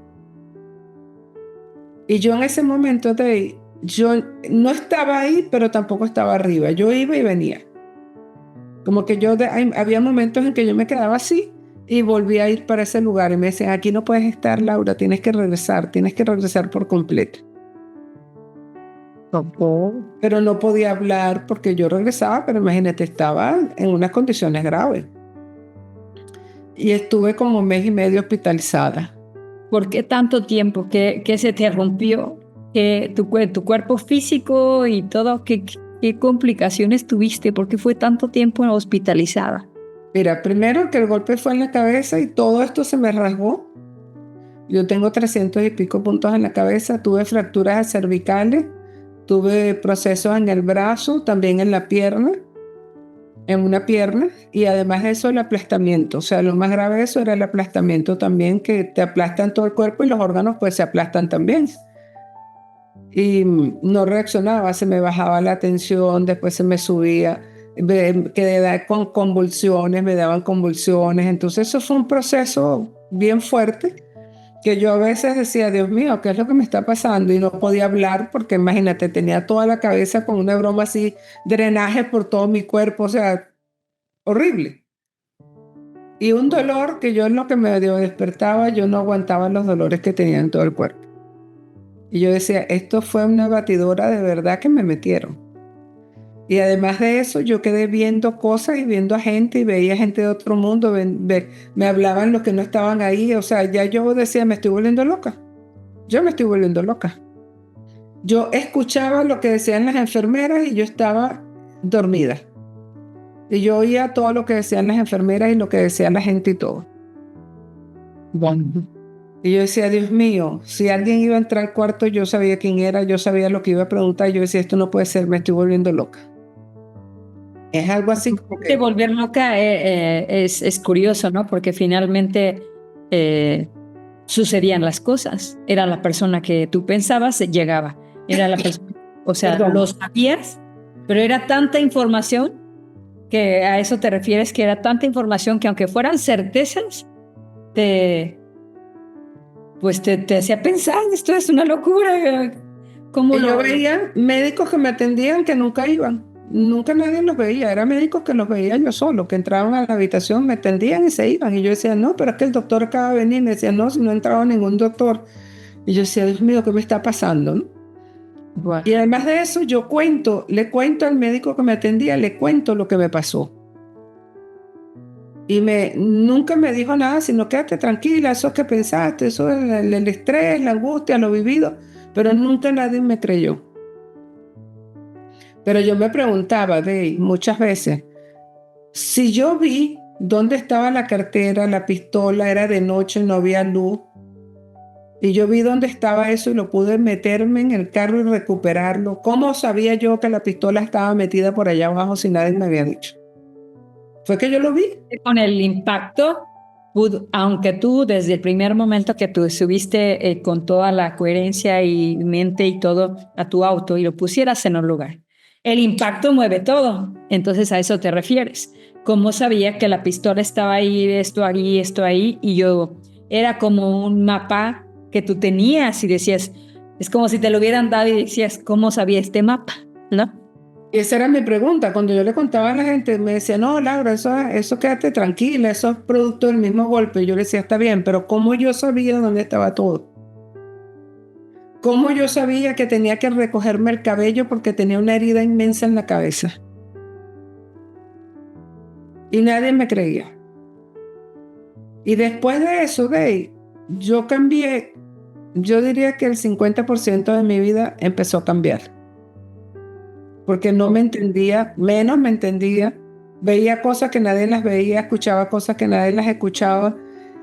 Y yo en ese momento yo no estaba ahí, pero tampoco estaba arriba. Yo iba y venía. Como que había momentos en que yo me quedaba así y volvía a ir para ese lugar y me decían, aquí no puedes estar, Laura, tienes que regresar por completo. Pero no podía hablar porque yo regresaba, pero imagínate, estaba en unas condiciones graves. Y estuve como 1 mes y medio hospitalizada. ¿Por qué tanto tiempo? ¿Qué se te rompió? ¿Tu cuerpo físico y todo? ¿Qué complicaciones tuviste? ¿Por qué fue tanto tiempo hospitalizada? Mira, primero que el golpe fue en la cabeza y todo esto se me rasgó. Yo tengo 300 y pico puntos en la cabeza, tuve fracturas cervicales, tuve procesos en el brazo, también en la pierna, en una pierna, y además de eso el aplastamiento. O sea, lo más grave de eso era el aplastamiento también, que te aplastan todo el cuerpo y los órganos pues se aplastan también. Y no reaccionaba, se me bajaba la tensión, después se me subía, quedé con convulsiones, me daban convulsiones. Entonces eso fue un proceso bien fuerte que yo a veces decía, Dios mío, ¿qué es lo que me está pasando? Y no podía hablar porque imagínate, tenía toda la cabeza con una broma así, drenaje por todo mi cuerpo, o sea, horrible. Y un dolor que yo en lo que medio despertaba, yo no aguantaba los dolores que tenía en todo el cuerpo. Y yo decía, esto fue una batidora de verdad que me metieron. Y además de eso, yo quedé viendo cosas y viendo a gente y veía gente de otro mundo, me hablaban los que no estaban ahí. O sea, ya yo decía, me estoy volviendo loca. Yo me estoy volviendo loca. Yo escuchaba lo que decían las enfermeras y yo estaba dormida. Y yo oía todo lo que decían las enfermeras y lo que decía la gente y todo. Bueno. Y yo decía, Dios mío, si alguien iba a entrar al cuarto, yo sabía quién era, yo sabía lo que iba a preguntar. Yo decía, esto no puede ser, me estoy volviendo loca. Es algo así como que... Volver loca es curioso, ¿no? Porque finalmente sucedían las cosas. Era la persona que tú pensabas, llegaba. Era la persona, o sea, lo sabías, pero era tanta información que a eso te refieres, que era tanta información que aunque fueran certezas, te hacía pensar, esto es una locura. ¿Cómo yo veía médicos que me atendían que nunca iban? Nunca nadie los veía, eran médicos que los veía yo solo, que entraban a la habitación, me atendían y se iban. Y yo decía, no, pero es que el doctor acaba de venir. Me decía, no, si no ha entrado ningún doctor. Y yo decía, Dios mío, ¿qué me está pasando? ¿No? Bueno. Y además de eso, le cuento al médico que me atendía, le cuento lo que me pasó. Y nunca me dijo nada, sino quédate tranquila, eso es que pensaste, eso es el estrés, la angustia, lo vivido. Pero nunca nadie me creyó. Pero yo me preguntaba, muchas veces, si yo vi dónde estaba la cartera, la pistola, era de noche, no había luz, y yo vi dónde estaba eso y lo pude meterme en el carro y recuperarlo, ¿cómo sabía yo que la pistola estaba metida por allá abajo si nadie me había dicho? Fue que yo lo vi. Con el impacto, aunque tú desde el primer momento que tú subiste con toda la coherencia y mente y todo a tu auto y lo pusieras en un lugar, el impacto mueve todo. Entonces a eso te refieres. ¿Cómo sabía que la pistola estaba ahí, esto ahí? Y yo, era como un mapa que tú tenías y decías, es como si te lo hubieran dado y decías, ¿cómo sabía este mapa? ¿No? Y esa era mi pregunta. Cuando yo le contaba a la gente, me decía, no, Laura, eso quédate tranquila, eso es producto del mismo golpe. Y yo le decía, está bien, pero ¿cómo yo sabía dónde estaba todo? ¿Cómo yo sabía que tenía que recogerme el cabello porque tenía una herida inmensa en la cabeza? Y nadie me creía. Y después de eso, Day, yo cambié. Yo diría que el 50% de mi vida empezó a cambiar. Porque no me entendía, menos me entendía. Veía cosas que nadie las veía, escuchaba cosas que nadie las escuchaba.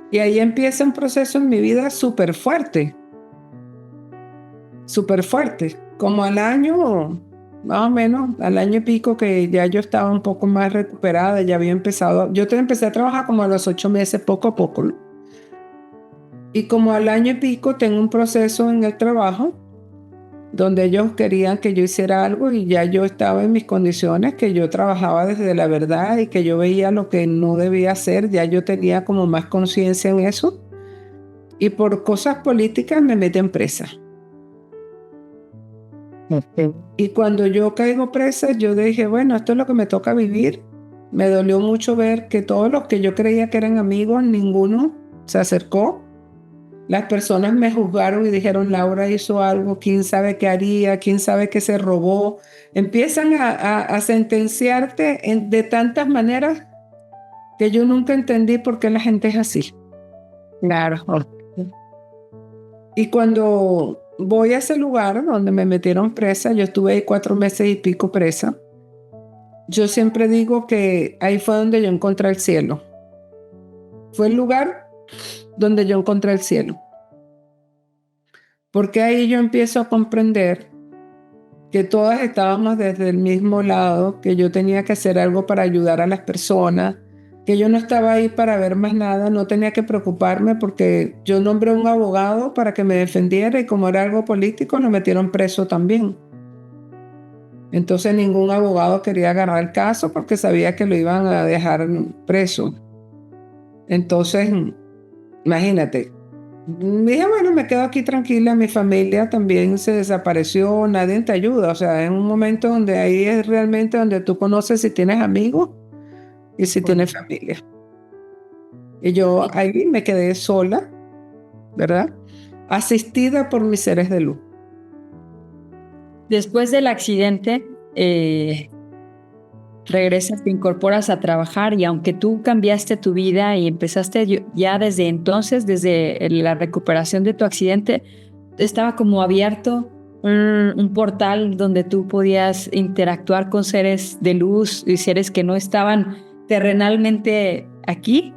Y ahí empieza un proceso en mi vida súper fuerte. Súper fuerte. Como al año, más o menos, al año y pico que ya yo estaba un poco más recuperada, ya había empezado. Yo empecé a trabajar como a los 8 meses, poco a poco, ¿no? Y como al año y pico tengo un proceso en el trabajo donde ellos querían que yo hiciera algo y ya yo estaba en mis condiciones, que yo trabajaba desde la verdad y que yo veía lo que no debía hacer, ya yo tenía como más conciencia en eso. Y por cosas políticas me meten presa. Y cuando yo caigo presa, yo dije, bueno, esto es lo que me toca vivir. Me dolió mucho ver que todos los que yo creía que eran amigos, ninguno se acercó. Las personas me juzgaron y dijeron, Laura hizo algo, quién sabe qué haría, quién sabe qué se robó. Empiezan a sentenciarte de tantas maneras que yo nunca entendí por qué la gente es así. Claro. Y cuando voy a ese lugar donde me metieron presa, yo estuve ahí 4 meses y pico presa. Yo siempre digo que ahí fue donde yo encontré el cielo. Fue el lugar donde yo encontré el cielo. Porque ahí yo empiezo a comprender que todas estábamos desde el mismo lado, que yo tenía que hacer algo para ayudar a las personas, que yo no estaba ahí para ver más nada, no tenía que preocuparme porque yo nombré a un abogado para que me defendiera y como era algo político, lo metieron preso también. Entonces ningún abogado quería agarrar el caso porque sabía que lo iban a dejar preso. Entonces, imagínate, dije, bueno, me quedo aquí tranquila, mi familia también se desapareció, nadie te ayuda, o sea, es un momento donde ahí es realmente donde tú conoces si tienes amigos y si tienes familia. Y yo ahí me quedé sola, ¿verdad? Asistida por mis seres de luz. Después del accidente, regresas, te incorporas a trabajar y aunque tú cambiaste tu vida y empezaste ya desde entonces, desde la recuperación de tu accidente, estaba como abierto un portal donde tú podías interactuar con seres de luz y seres que no estaban terrenalmente aquí.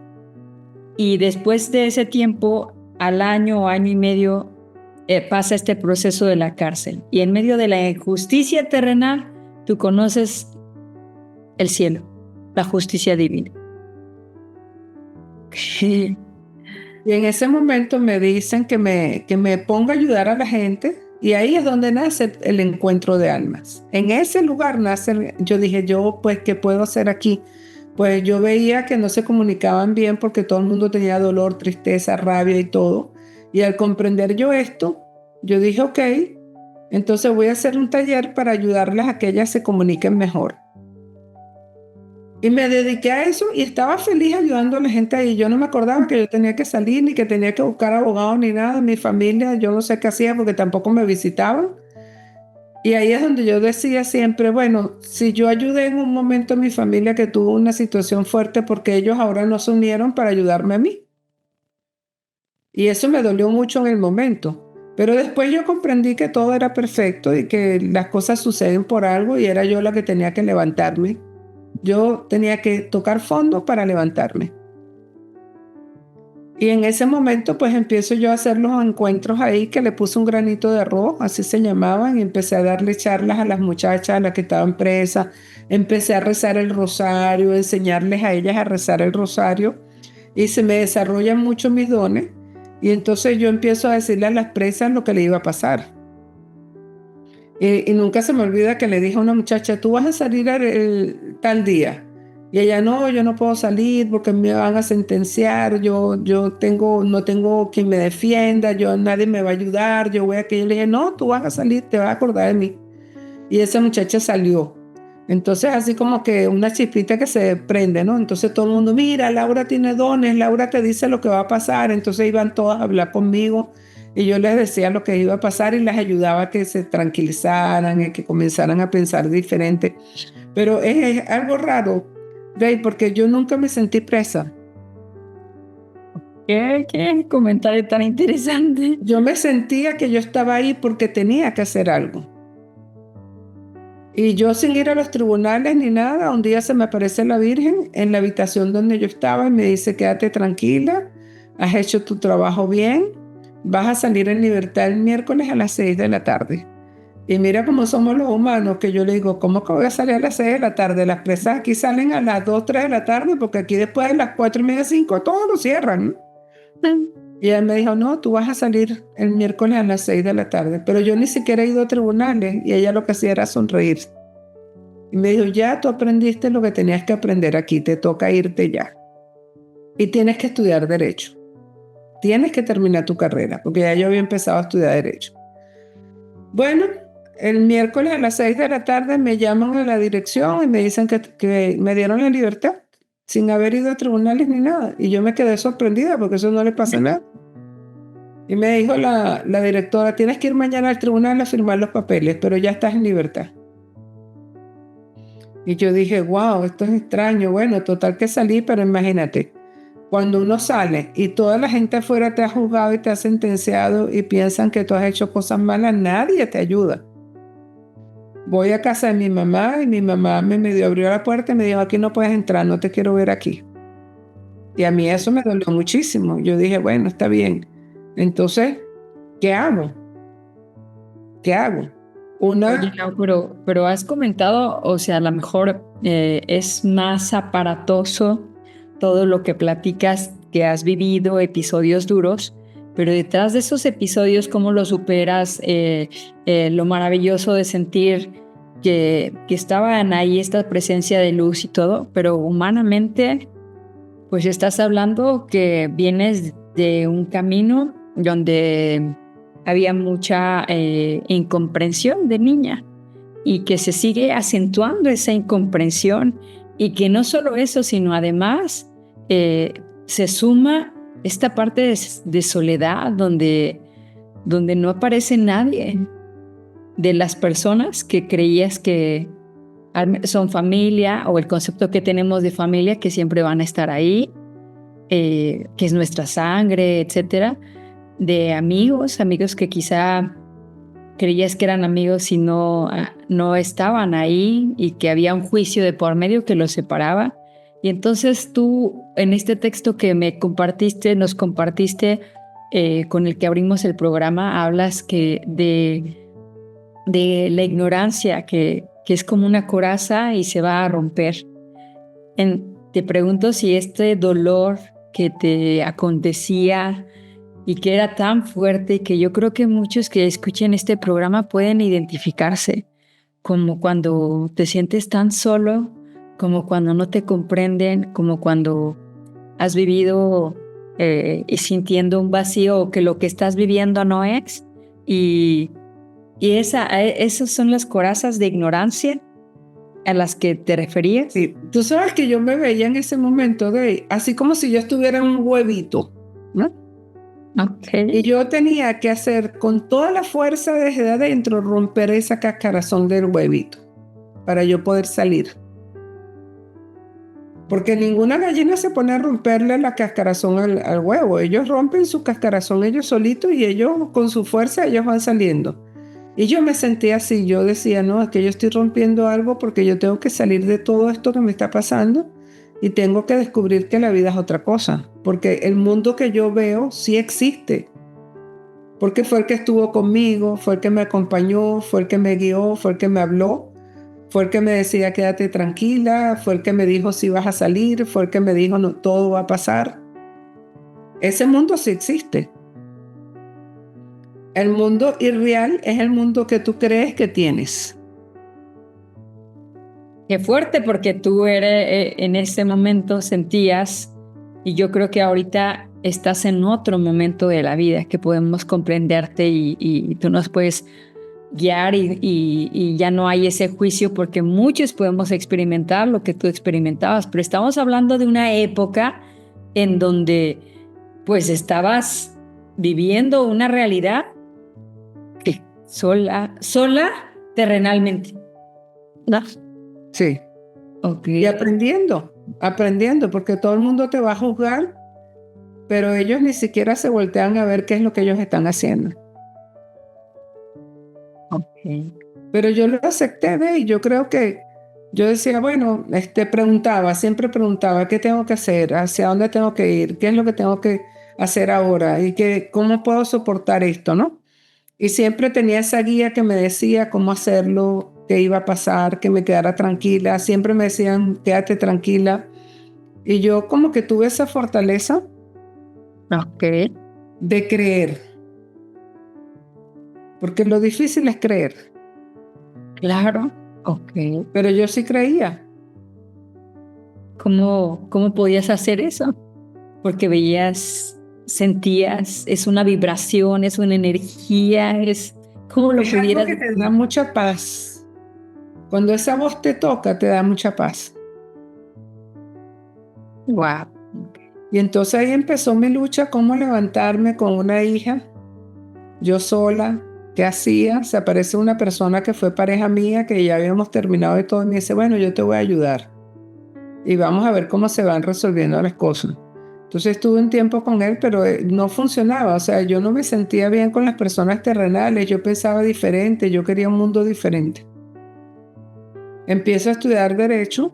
Y después de ese tiempo, al año o año y medio, pasa este proceso de la cárcel. Y en medio de la injusticia terrenal, tú conoces el cielo, la justicia divina. Y en ese momento me dicen que me ponga a ayudar a la gente y ahí es donde nace el encuentro de almas. En ese lugar nace, yo dije, yo pues, ¿qué puedo hacer aquí? Pues yo veía que no se comunicaban bien porque todo el mundo tenía dolor, tristeza, rabia y todo. Y al comprender yo esto, yo dije, ok, entonces voy a hacer un taller para ayudarlas a que ellas se comuniquen mejor. Y me dediqué a eso y estaba feliz ayudando a la gente ahí. Yo no me acordaba que yo tenía que salir, ni que tenía que buscar abogados, ni nada. Mi familia, yo no sé qué hacía porque tampoco me visitaban. Y ahí es donde yo decía siempre, bueno, si yo ayudé en un momento a mi familia que tuvo una situación fuerte, porque ellos ahora no se unieron para ayudarme a mí. Y eso me dolió mucho en el momento. Pero después yo comprendí que todo era perfecto y que las cosas suceden por algo y era yo la que tenía que levantarme. Yo tenía que tocar fondo para levantarme. Y en ese momento pues empiezo yo a hacer los encuentros ahí que le puse un granito de arroz, así se llamaban, y empecé a darle charlas a las muchachas, a las que estaban presas. Empecé a rezar el rosario, enseñarles a ellas a rezar el rosario y se me desarrollan mucho mis dones. Y entonces yo empiezo a decirle a las presas lo que le iba a pasar. Y nunca se me olvida que le dije a una muchacha, tú vas a salir tal día. Y ella, no, yo no puedo salir porque me van a sentenciar, yo no tengo quien me defienda, nadie me va a ayudar, yo voy a que yo le dije, no, tú vas a salir, te vas a acordar de mí. Y esa muchacha salió. Entonces así como que una chispita que se prende, ¿no? Entonces todo el mundo, mira, Laura tiene dones, Laura te dice lo que va a pasar. Entonces iban todas a hablar conmigo Y yo les decía lo que iba a pasar y les ayudaba a que se tranquilizaran, y que comenzaran a pensar diferente. Pero es algo raro, Rey, porque yo nunca me sentí presa. ¿Qué comentario tan interesante? Yo me sentía que yo estaba ahí porque tenía que hacer algo. Y yo sin ir a los tribunales ni nada, un día se me aparece la Virgen en la habitación donde yo estaba y me dice, quédate tranquila, has hecho tu trabajo bien, vas a salir en libertad el miércoles a las 6 de la tarde. Y mira cómo somos los humanos, que yo le digo, ¿cómo que voy a salir a las 6 de la tarde? Las presas aquí salen a las 2, 3 de la tarde, porque aquí después de las 4 y media, 5, todos lo cierran, ¿no? Y él me dijo, no, tú vas a salir el miércoles a las 6 de la tarde. Pero yo ni siquiera he ido a tribunales y ella lo que hacía era sonreír. Y me dijo, ya tú aprendiste lo que tenías que aprender aquí, te toca irte ya. Y tienes que estudiar Derecho. Tienes que terminar tu carrera, porque ya yo había empezado a estudiar Derecho. Bueno, el miércoles a las 6 de la tarde me llaman a la dirección y me dicen que me dieron la libertad, sin haber ido a tribunales ni nada. Y yo me quedé sorprendida, porque eso no le pasa nada. Y me dijo la directora, tienes que ir mañana al tribunal a firmar los papeles, pero ya estás en libertad. Y yo dije, wow, esto es extraño. Bueno, total que salí, pero imagínate, cuando uno sale y toda la gente afuera te ha juzgado y te ha sentenciado y piensan que tú has hecho cosas malas, nadie te ayuda. Voy a casa de mi mamá y mi mamá me medio abrió la puerta y me dijo, aquí no puedes entrar, no te quiero ver aquí. Y a mí eso me dolió muchísimo. Yo dije, bueno, está bien. Entonces, ¿qué hago? ¿Qué hago? Oye, no, pero has comentado, o sea, a lo mejor es más aparatoso todo lo que platicas que has vivido, episodios duros, pero detrás de esos episodios, ¿cómo lo superas? Lo maravilloso de sentir que estaban ahí, esta presencia de luz y todo, pero humanamente, pues estás hablando que vienes de un camino donde había mucha incomprensión de niña y que se sigue acentuando esa incomprensión y que no solo eso, sino además se suma esta parte de soledad donde no aparece nadie de las personas que creías que son familia, o el concepto que tenemos de familia, que siempre van a estar ahí, que es nuestra sangre, etcétera, de amigos que quizá creías que eran amigos y no estaban ahí, y que había un juicio de por medio que los separaba. Y entonces tú, en este texto que nos compartiste, con el que abrimos el programa, hablas que de la ignorancia, que es como una coraza y se va a romper. Te pregunto si este dolor que te acontecía y que era tan fuerte, que yo creo que muchos que escuchen este programa pueden identificarse, como cuando te sientes tan solo, como cuando no te comprenden, como cuando has vivido y sintiendo un vacío, o que lo que estás viviendo no es, y esas son las corazas de ignorancia a las que te referías. Sí, tú sabes que yo me veía en ese momento así como si yo estuviera en un huevito, ¿no? Okay. Y yo tenía que hacer con toda la fuerza desde adentro, romper esa cascarazón del huevito para yo poder salir. Porque ninguna gallina se pone a romperle la cascarazón al huevo. Ellos rompen su cascarazón ellos solitos, y ellos con su fuerza ellos van saliendo. Y yo me sentía así. Yo decía, no, es que yo estoy rompiendo algo, porque yo tengo que salir de todo esto que me está pasando y tengo que descubrir que la vida es otra cosa. Porque el mundo que yo veo sí existe. Porque fue el que estuvo conmigo, fue el que me acompañó, fue el que me guió, fue el que me habló. Fue el que me decía, quédate tranquila, fue el que me dijo si vas a salir, fue el que me dijo, no, todo va a pasar. Ese mundo sí existe. El mundo irreal es el mundo que tú crees que tienes. Qué fuerte, porque tú en ese momento sentías, y yo creo que ahorita estás en otro momento de la vida que podemos comprenderte, y tú nos puedes guiar, y ya no hay ese juicio, porque muchos podemos experimentar lo que tú experimentabas, pero estamos hablando de una época en donde pues estabas viviendo una realidad que sola terrenalmente, ¿no? Sí. Ok. Y aprendiendo, porque todo el mundo te va a juzgar, pero ellos ni siquiera se voltean a ver qué es lo que ellos están haciendo. Ok. Pero yo lo acepté y yo creo que yo decía, bueno, siempre preguntaba, ¿qué tengo que hacer? ¿Hacia dónde tengo que ir? ¿Qué es lo que tengo que hacer ahora? ¿Y cómo puedo soportar esto, no? Y siempre tenía esa guía que me decía cómo hacerlo, qué iba a pasar, que me quedara tranquila. Siempre me decían, quédate tranquila. Y yo como que tuve esa fortaleza Ok. de creer, porque lo difícil es creer, Claro. Ok. pero yo sí creía. ¿Cómo podías hacer eso? Porque veías, sentías, es una vibración, es una energía, ¿cómo lo Es algo pudieras? que te da mucha paz. Cuando esa voz te toca, te da mucha paz. Wow. Y entonces ahí empezó mi lucha, cómo levantarme con una hija, yo sola. ¿Qué hacía? Se aparece una persona que fue pareja mía, que ya habíamos terminado de todo, y me dice, bueno, yo te voy a ayudar. Y vamos a ver cómo se van resolviendo las cosas. Entonces estuve un tiempo con él, pero no funcionaba. O sea, yo no me sentía bien con las personas terrenales, yo pensaba diferente, yo quería un mundo diferente. Empiezo a estudiar Derecho.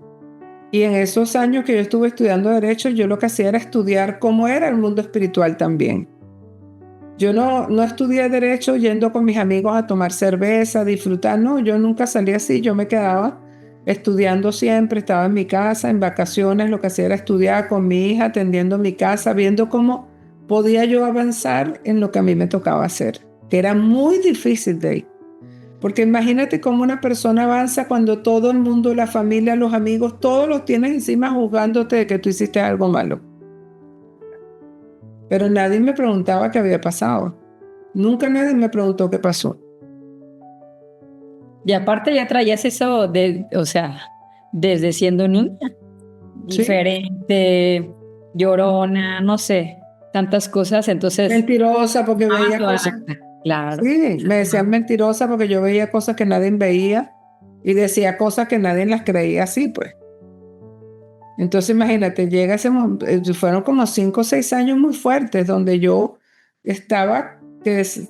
Y en esos años que yo estuve estudiando Derecho, yo lo que hacía era estudiar cómo era el mundo espiritual también. Yo no estudié Derecho yendo con mis amigos a tomar cerveza, a disfrutar, no, yo nunca salía así, yo me quedaba estudiando siempre, estaba en mi casa, en vacaciones, lo que hacía era estudiar con mi hija, atendiendo mi casa, viendo cómo podía yo avanzar en lo que a mí me tocaba hacer, que era muy difícil de ahí. Porque imagínate cómo una persona avanza cuando todo el mundo, la familia, los amigos, todos los tienes encima juzgándote de que tú hiciste algo malo. Pero nadie me preguntaba qué había pasado. Nunca nadie me preguntó qué pasó. Y aparte ya traías eso o sea, desde siendo niña, ¿Sí? diferente, llorona, no sé, tantas cosas, entonces, Mentirosa porque veía claro, cosas. claro. Sí, me decían mentirosa porque yo veía cosas que nadie veía y decía cosas que nadie las creía así, pues. Entonces imagínate, llega ese momento, fueron como 5 o 6 años muy fuertes donde yo estaba,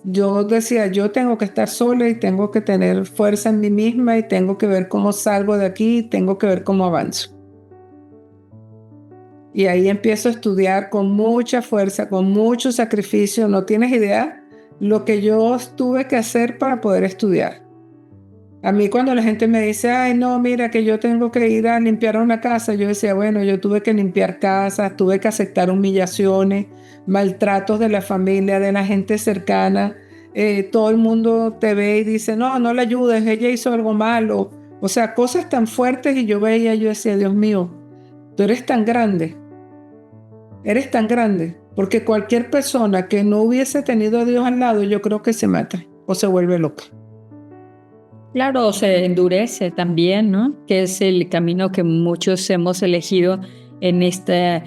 yo decía, yo tengo que estar sola y tengo que tener fuerza en mí misma y tengo que ver cómo salgo de aquí y tengo que ver cómo avanzo. Y ahí empiezo a estudiar con mucha fuerza, con mucho sacrificio. No tienes idea lo que yo tuve que hacer para poder estudiar. A mí cuando la gente me dice, ay, no, mira que yo tengo que ir a limpiar una casa, yo decía, bueno, yo tuve que limpiar casas, tuve que aceptar humillaciones, maltratos de la familia, de la gente cercana. Todo el mundo te ve y dice, no, no la ayudes, ella hizo algo malo. O sea, cosas tan fuertes y yo decía, Dios mío, tú eres tan grande, porque cualquier persona que no hubiese tenido a Dios al lado, yo creo que se mata o se vuelve loca. Claro, se endurece también, ¿no? Que es el camino que muchos hemos elegido en este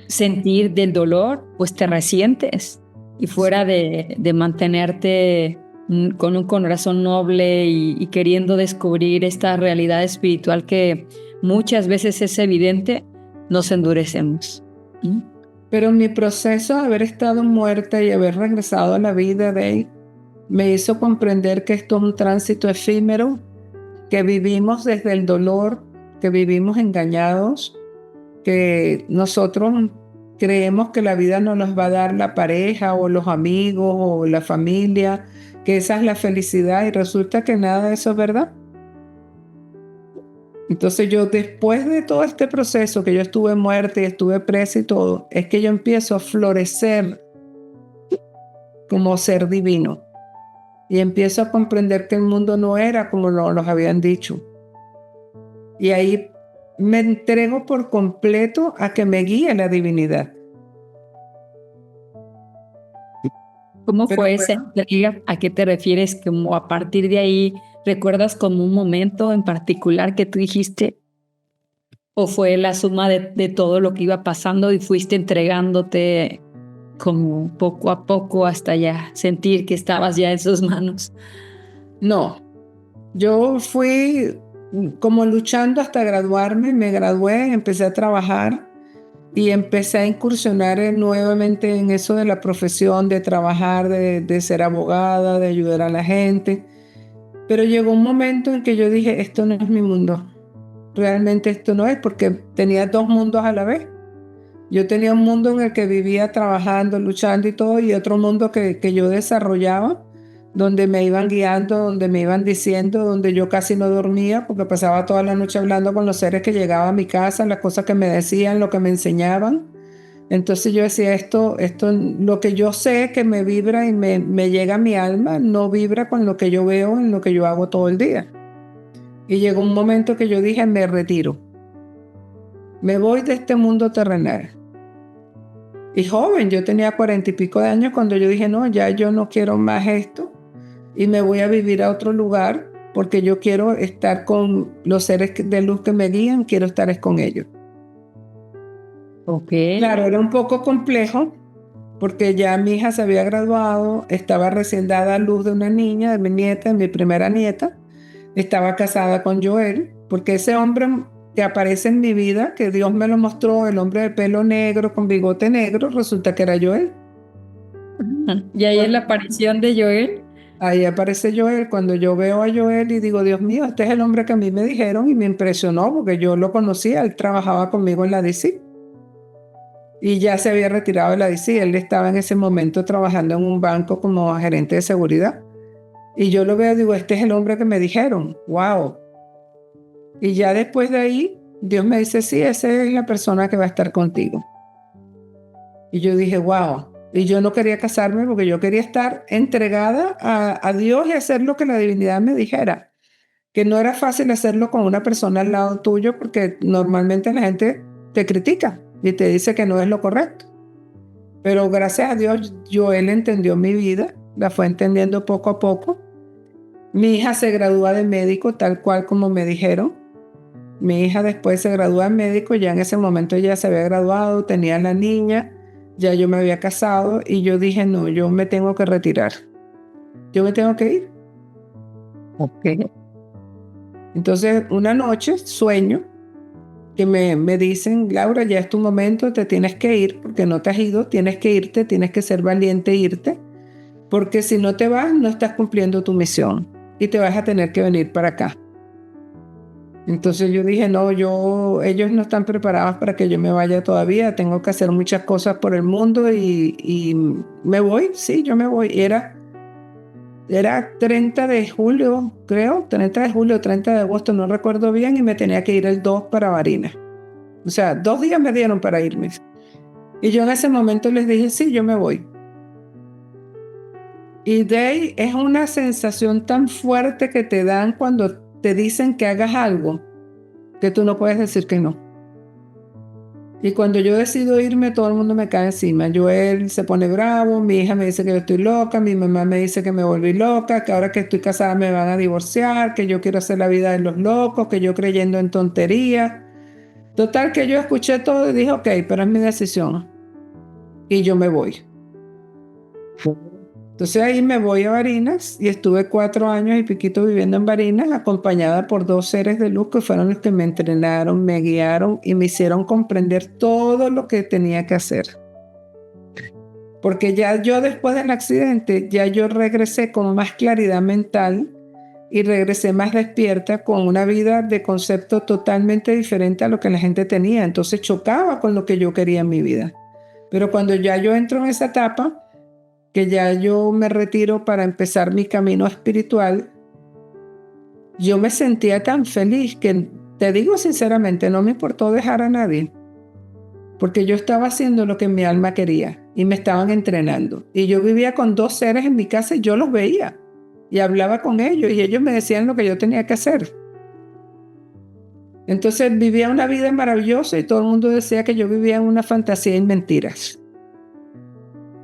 sentir del dolor, pues te resientes y fuera de mantenerte con un corazón noble y queriendo descubrir esta realidad espiritual que muchas veces es evidente, nos endurecemos. ¿Mm? Pero mi proceso de haber estado muerta y haber regresado a la vida de él me hizo comprender que esto es un tránsito efímero, que vivimos desde el dolor, que vivimos engañados, que nosotros creemos que la vida nos los va a dar la pareja o los amigos o la familia, que esa es la felicidad y resulta que nada de eso es verdad. Entonces yo después de todo este proceso que yo estuve muerta y estuve presa y todo, es que yo empiezo a florecer como ser divino y empiezo a comprender que el mundo no era como nos habían dicho. Y ahí me entrego por completo a que me guíe la divinidad. ¿Cómo Pero fue ese? bueno, ¿A qué te refieres? Como a partir de ahí, ¿recuerdas como un momento en particular que tú dijiste? ¿O fue la suma de todo lo que iba pasando y fuiste entregándote? como poco a poco hasta ya sentir que estabas ya en sus manos? No, yo fui como luchando hasta graduarme, me gradué, empecé a trabajar y empecé a incursionar nuevamente en eso de la profesión, de trabajar, de ser abogada, de ayudar a la gente. Pero llegó un momento en que yo dije, esto no es mi mundo. Realmente esto no es, porque tenía dos mundos a la vez. Yo tenía un mundo en el que vivía trabajando, luchando y todo, y otro mundo que yo desarrollaba, donde me iban guiando, donde me iban diciendo, donde yo casi no dormía, porque pasaba toda la noche hablando con los seres que llegaban a mi casa, las cosas que me decían, lo que me enseñaban. Entonces yo decía, esto, lo que yo sé que me vibra y me llega a mi alma, no vibra con lo que yo veo en lo que yo hago todo el día. Y llegó un momento que yo dije, me retiro. Me voy de este mundo terrenal. Y joven, yo tenía 40 y pico de años cuando yo dije, no, ya yo no quiero más esto y me voy a vivir a otro lugar porque yo quiero estar con los seres de luz que me guían, quiero estar es con ellos. Ok. Claro, era un poco complejo porque ya mi hija se había graduado, estaba recién dada a luz de una niña, de mi nieta, de mi primera nieta, estaba casada con Joel, porque ese hombre que aparece en mi vida, que Dios me lo mostró, el hombre de pelo negro con bigote negro, resulta que era Joel. Y ahí es la aparición de Joel. Ahí aparece Joel, cuando yo veo a Joel y digo, Dios mío, este es el hombre que a mí me dijeron y me impresionó porque yo lo conocía, él trabajaba conmigo en la DC y ya se había retirado de la DC, él estaba en ese momento trabajando en un banco como gerente de seguridad y yo lo veo y digo, este es el hombre que me dijeron, wow. Y ya después de ahí, Dios me dice, sí, esa es la persona que va a estar contigo. Y yo dije, wow. Y yo no quería casarme porque yo quería estar entregada a Dios y hacer lo que la divinidad me dijera. Que no era fácil hacerlo con una persona al lado tuyo porque normalmente la gente te critica y te dice que no es lo correcto. Pero gracias a Dios, Joel entendió mi vida, la fue entendiendo poco a poco. Mi hija se gradúa de médico tal cual como me dijeron. Mi hija después se gradúa de médico, ya en ese momento ya se había graduado, tenía la niña, ya yo me había casado y yo dije, no, yo me tengo que retirar. Yo me tengo que ir. Ok. Entonces, una noche sueño que me dicen, Laura, ya es tu momento, te tienes que ir porque no te has ido, tienes que irte, tienes que ser valiente e irte, porque si no te vas, no estás cumpliendo tu misión y te vas a tener que venir para acá. Entonces yo dije, no, ellos no están preparados para que yo me vaya todavía, tengo que hacer muchas cosas por el mundo y me voy, sí, yo me voy. Era 30 de julio, creo, 30 de julio, 30 de agosto, no recuerdo bien, y me tenía que ir el 2 para Barinas. O sea, 2 días me dieron para irme. Y yo en ese momento les dije, sí, yo me voy. Y de ahí es una sensación tan fuerte que te dan cuando te dicen que hagas algo, que tú no puedes decir que no. Y cuando yo decido irme, todo el mundo me cae encima. Joel se pone bravo, mi hija me dice que yo estoy loca, mi mamá me dice que me volví loca, que ahora que estoy casada me van a divorciar, que yo quiero hacer la vida de los locos, que yo creyendo en tonterías. Total que yo escuché todo y dije, ok, pero es mi decisión. Y yo me voy. Entonces ahí me voy a Barinas y estuve 4 años y piquito viviendo en Barinas, acompañada por 2 seres de luz que fueron los que me entrenaron, me guiaron y me hicieron comprender todo lo que tenía que hacer. Porque ya yo después del accidente, ya yo regresé con más claridad mental y regresé más despierta con una vida de concepto totalmente diferente a lo que la gente tenía. Entonces chocaba con lo que yo quería en mi vida. Pero cuando ya yo entro en esa etapa, que ya yo me retiro para empezar mi camino espiritual, yo me sentía tan feliz que, te digo sinceramente, no me importó dejar a nadie, porque yo estaba haciendo lo que mi alma quería y me estaban entrenando. Y yo vivía con 2 seres en mi casa y yo los veía y hablaba con ellos y ellos me decían lo que yo tenía que hacer. Entonces vivía una vida maravillosa y todo el mundo decía que yo vivía en una fantasía y mentiras.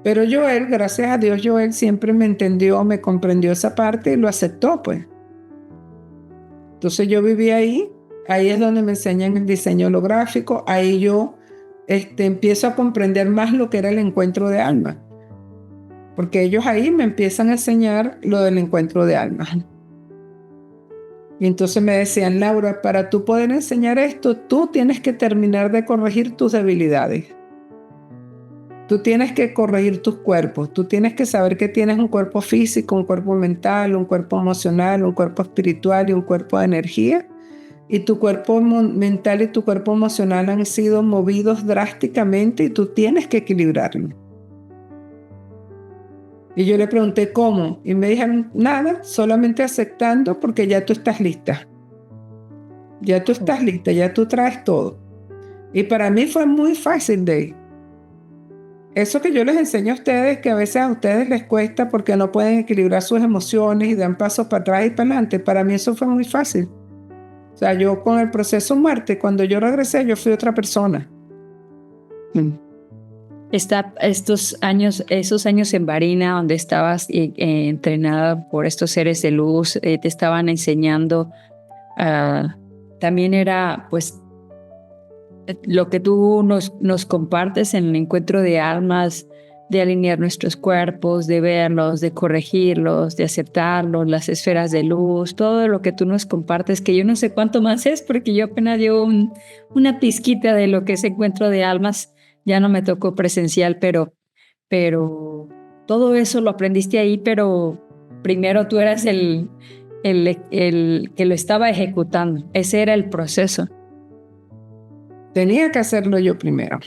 Pero Joel, gracias a Dios, Joel siempre me entendió, me comprendió esa parte y lo aceptó, pues. Entonces yo viví ahí es donde me enseñan el diseño holográfico, ahí yo empiezo a comprender más lo que era el encuentro de alma. Porque ellos ahí me empiezan a enseñar lo del encuentro de alma. Y entonces me decían, Laura, para tú poder enseñar esto, tú tienes que terminar de corregir tus debilidades. Tú tienes que corregir tus cuerpos. Tú tienes que saber que tienes un cuerpo físico, un cuerpo mental, un cuerpo emocional, un cuerpo espiritual y un cuerpo de energía. Y tu cuerpo mental y tu cuerpo emocional han sido movidos drásticamente y tú tienes que equilibrarlo. Y yo le pregunté cómo, y me dijeron nada, solamente aceptando, porque ya tú estás lista. Ya tú estás lista, ya tú traes todo. Y para mí fue muy fácil de eso que yo les enseño a ustedes, que a veces a ustedes les cuesta porque no pueden equilibrar sus emociones y dan pasos para atrás y para adelante. Para mí eso fue muy fácil. O sea, yo con el proceso muerte, cuando yo regresé, yo fui otra persona. Esos años en Barina, donde estabas entrenada por estos seres de luz, te estaban enseñando, también era pues lo que tú nos compartes en el encuentro de almas, de alinear nuestros cuerpos, de verlos, de corregirlos, de aceptarlos, las esferas de luz, todo lo que tú nos compartes, que yo no sé cuánto más es, porque yo apenas dio una pizquita de lo que es encuentro de almas. Ya no me tocó presencial, pero todo eso lo aprendiste ahí, pero primero tú eras el que lo estaba ejecutando. Ese era el proceso. Tenía que hacerlo yo primero.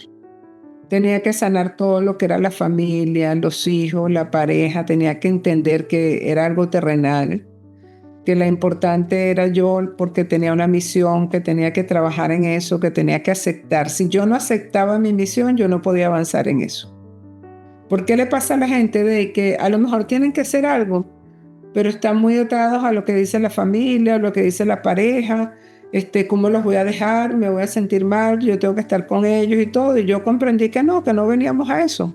Tenía que sanar todo lo que era la familia, los hijos, la pareja. Tenía que entender que era algo terrenal, que la importante era yo porque tenía una misión, que tenía que trabajar en eso, que tenía que aceptar. Si yo no aceptaba mi misión, yo no podía avanzar en eso. ¿Por qué le pasa a la gente de que a lo mejor tienen que hacer algo, pero están muy atados a lo que dice la familia, a lo que dice la pareja? ¿Cómo los voy a dejar? Me voy a sentir mal, yo tengo que estar con ellos y todo. Y yo comprendí que no veníamos a eso.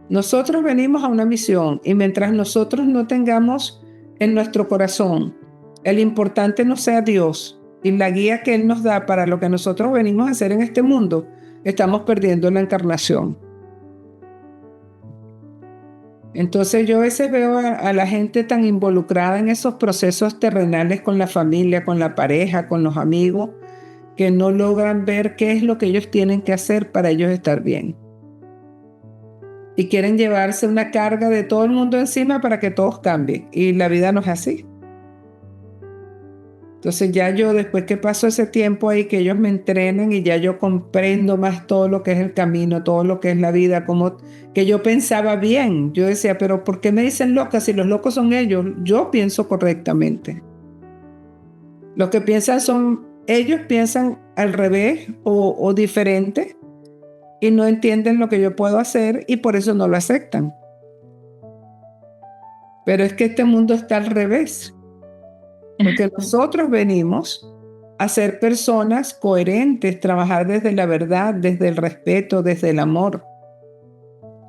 Nosotros venimos a una misión, y mientras nosotros no tengamos en nuestro corazón el importante no sea Dios y la guía que Él nos da para lo que nosotros venimos a hacer en este mundo, estamos perdiendo la encarnación. Entonces yo a veces veo a la gente tan involucrada en esos procesos terrenales con la familia, con la pareja, con los amigos, que no logran ver qué es lo que ellos tienen que hacer para ellos estar bien. Y quieren llevarse una carga de todo el mundo encima para que todos cambien. Y la vida no es así. Entonces ya yo, después que paso ese tiempo ahí, que ellos me entrenen y ya yo comprendo más todo lo que es el camino, todo lo que es la vida, como que yo pensaba bien. Yo decía, pero ¿por qué me dicen loca si los locos son ellos? Yo pienso correctamente. Los que piensan ellos piensan al revés o diferente y no entienden lo que yo puedo hacer y por eso no lo aceptan. Pero es que este mundo está al revés. Porque nosotros venimos a ser personas coherentes, trabajar desde la verdad, desde el respeto, desde el amor.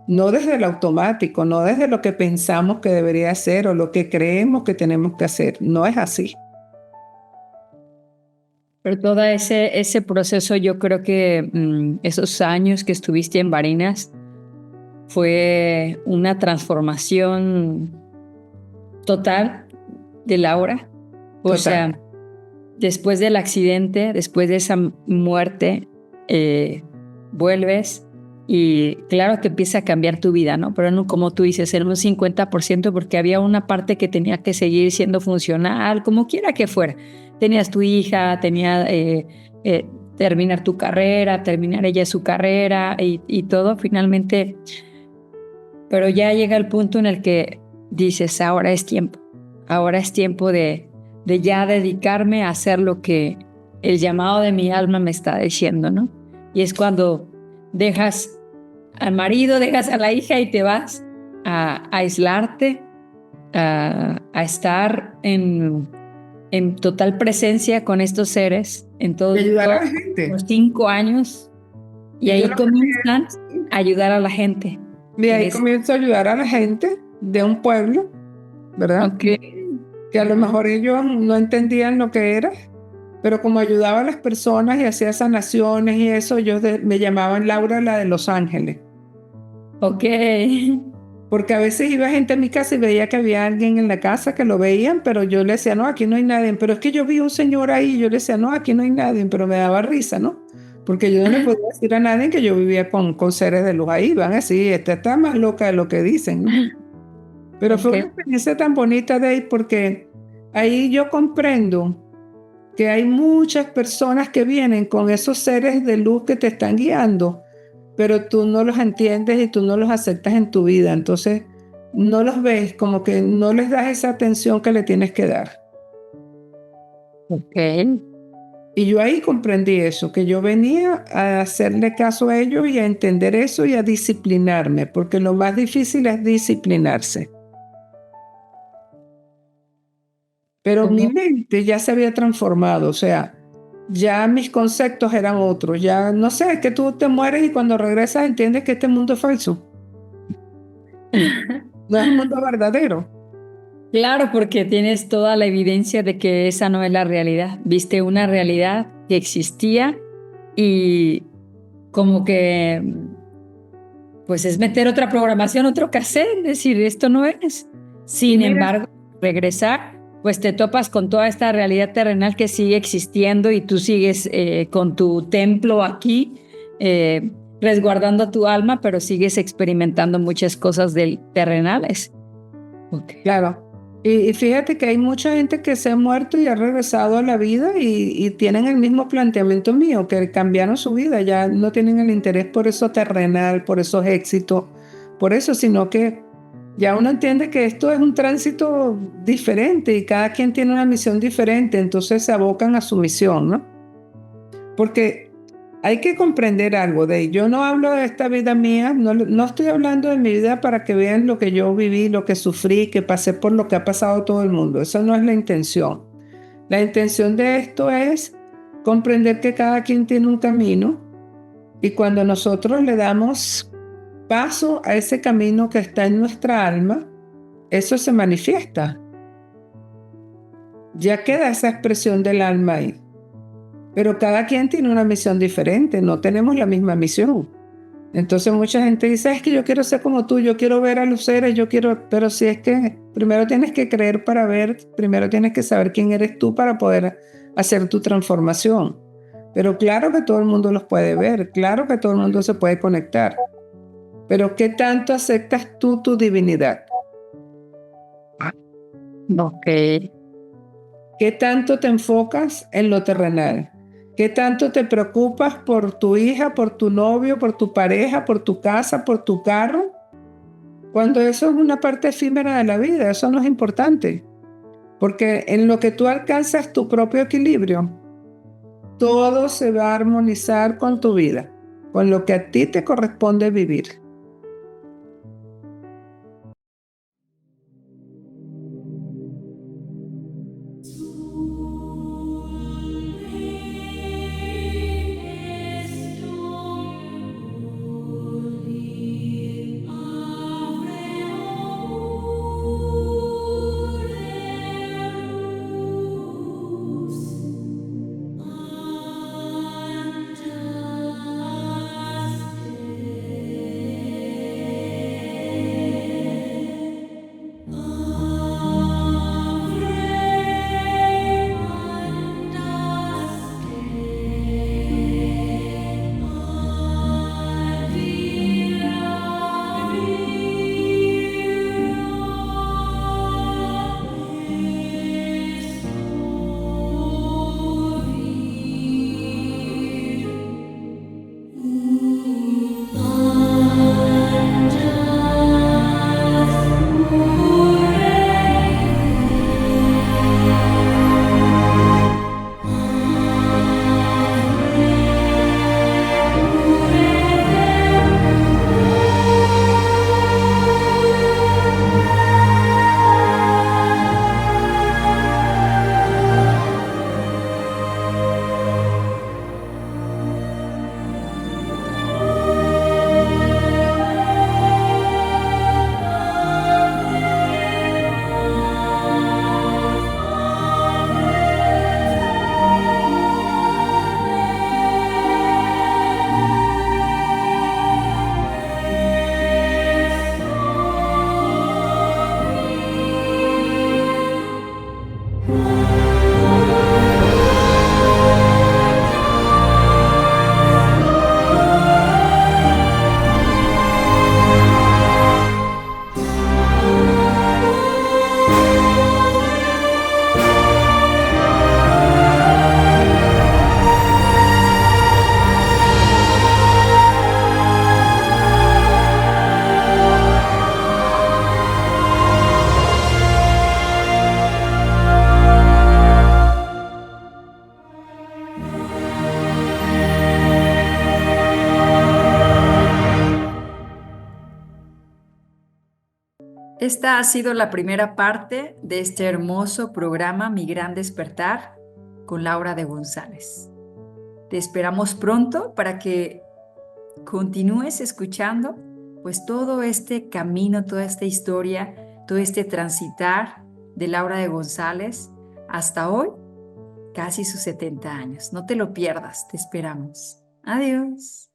No desde el automático, no desde lo que pensamos que debería ser o lo que creemos que tenemos que hacer. No es así. Pero todo ese proceso, yo creo que esos años que estuviste en Barinas fue una transformación total de Laura. O sea, después del accidente, después de esa muerte, vuelves y claro que empieza a cambiar tu vida, ¿no? Pero no, como tú dices, en un 50%, porque había una parte que tenía que seguir siendo funcional, como quiera que fuera. Tenías tu hija, terminar tu carrera, terminar ella su carrera y todo finalmente. Pero ya llega el punto en el que dices, ahora es tiempo de ya dedicarme a hacer lo que el llamado de mi alma me está diciendo, ¿no? Y es cuando dejas al marido, dejas a la hija y te vas a aislarte, a estar en total presencia con estos seres en todos los 5 años. Y ahí comienzan a ayudar a la gente. Y ahí comienzo a ayudar a la gente de un pueblo, ¿verdad? Okay. Que a lo mejor ellos no entendían lo que era, pero como ayudaba a las personas y hacía sanaciones y eso, me llamaban Laura la de Los Ángeles. Ok. Porque a veces iba gente a mi casa y veía que había alguien en la casa que lo veían, pero yo le decía, no, aquí no hay nadie. Pero es que yo vi un señor ahí y yo le decía, no, aquí no hay nadie, pero me daba risa, ¿no? Porque yo no le podía decir a nadie que yo vivía con seres de luz ahí. Van a decir, esta está más loca de lo que dicen, ¿no? Pero fue una Ok. experiencia tan bonita de ahí porque ahí yo comprendo que hay muchas personas que vienen con esos seres de luz que te están guiando, pero tú no los entiendes y tú no los aceptas en tu vida. Entonces, no los ves, como que no les das esa atención que le tienes que dar. Ok. Y yo ahí comprendí eso, que yo venía a hacerle caso a ellos y a entender eso y a disciplinarme, porque lo más difícil es disciplinarse. Pero mi Oh, mente ya se había transformado, o sea, ya mis conceptos eran otros, ya no sé, es que tú te mueres y cuando regresas entiendes que este mundo es falso, no es un mundo verdadero. claro, porque tienes toda la evidencia de que esa no es la realidad. Viste una realidad que existía y como que, pues es meter otra programación, otro cassette, decir, esto no es. Y Sin mira, embargo, regresar, pues te topas con toda esta realidad terrenal que sigue existiendo y tú sigues con tu templo aquí, resguardando tu alma, pero sigues experimentando muchas cosas terrenales. Ok. claro, y fíjate que hay mucha gente que se ha muerto y ha regresado a la vida y tienen el mismo planteamiento mío, que cambiaron su vida, ya no tienen el interés por eso terrenal, por esos éxitos, por eso, sino que ya uno entiende que esto es un tránsito diferente y cada quien tiene una misión diferente, entonces se abocan a su misión, ¿no? Porque hay que comprender algo de yo no hablo de esta vida mía, no estoy hablando de mi vida para que vean lo que yo viví, lo que sufrí, que pasé por lo que ha pasado todo el mundo. Esa no es la intención. La intención de esto es comprender que cada quien tiene un camino y cuando nosotros le damos paso a ese camino que está en nuestra alma, eso se manifiesta. Ya queda esa expresión del alma ahí. Pero cada quien tiene una misión diferente, no tenemos la misma misión. Entonces mucha gente dice, es que yo quiero ser como tú, yo quiero ver a los seres, yo quiero, pero si es que primero tienes que creer para ver, primero tienes que saber quién eres tú para poder hacer tu transformación. Pero claro que todo el mundo los puede ver, claro que todo el mundo se puede conectar, pero ¿qué tanto aceptas tú tu divinidad? Ok. ¿Qué tanto te enfocas en lo terrenal? ¿Qué tanto te preocupas por tu hija, por tu novio, por tu pareja, por tu casa, por tu carro? Cuando eso es una parte efímera de la vida, eso no es importante. Porque en lo que tú alcanzas tu propio equilibrio, todo se va a armonizar con tu vida, con lo que a ti te corresponde vivir. Esta ha sido la primera parte de este hermoso programa Mi Gran Despertar con Laura de González. Te esperamos pronto para que continúes escuchando pues todo este camino, toda esta historia, todo este transitar de Laura de González hasta hoy, casi sus 70 años. No te lo pierdas, te esperamos. Adiós.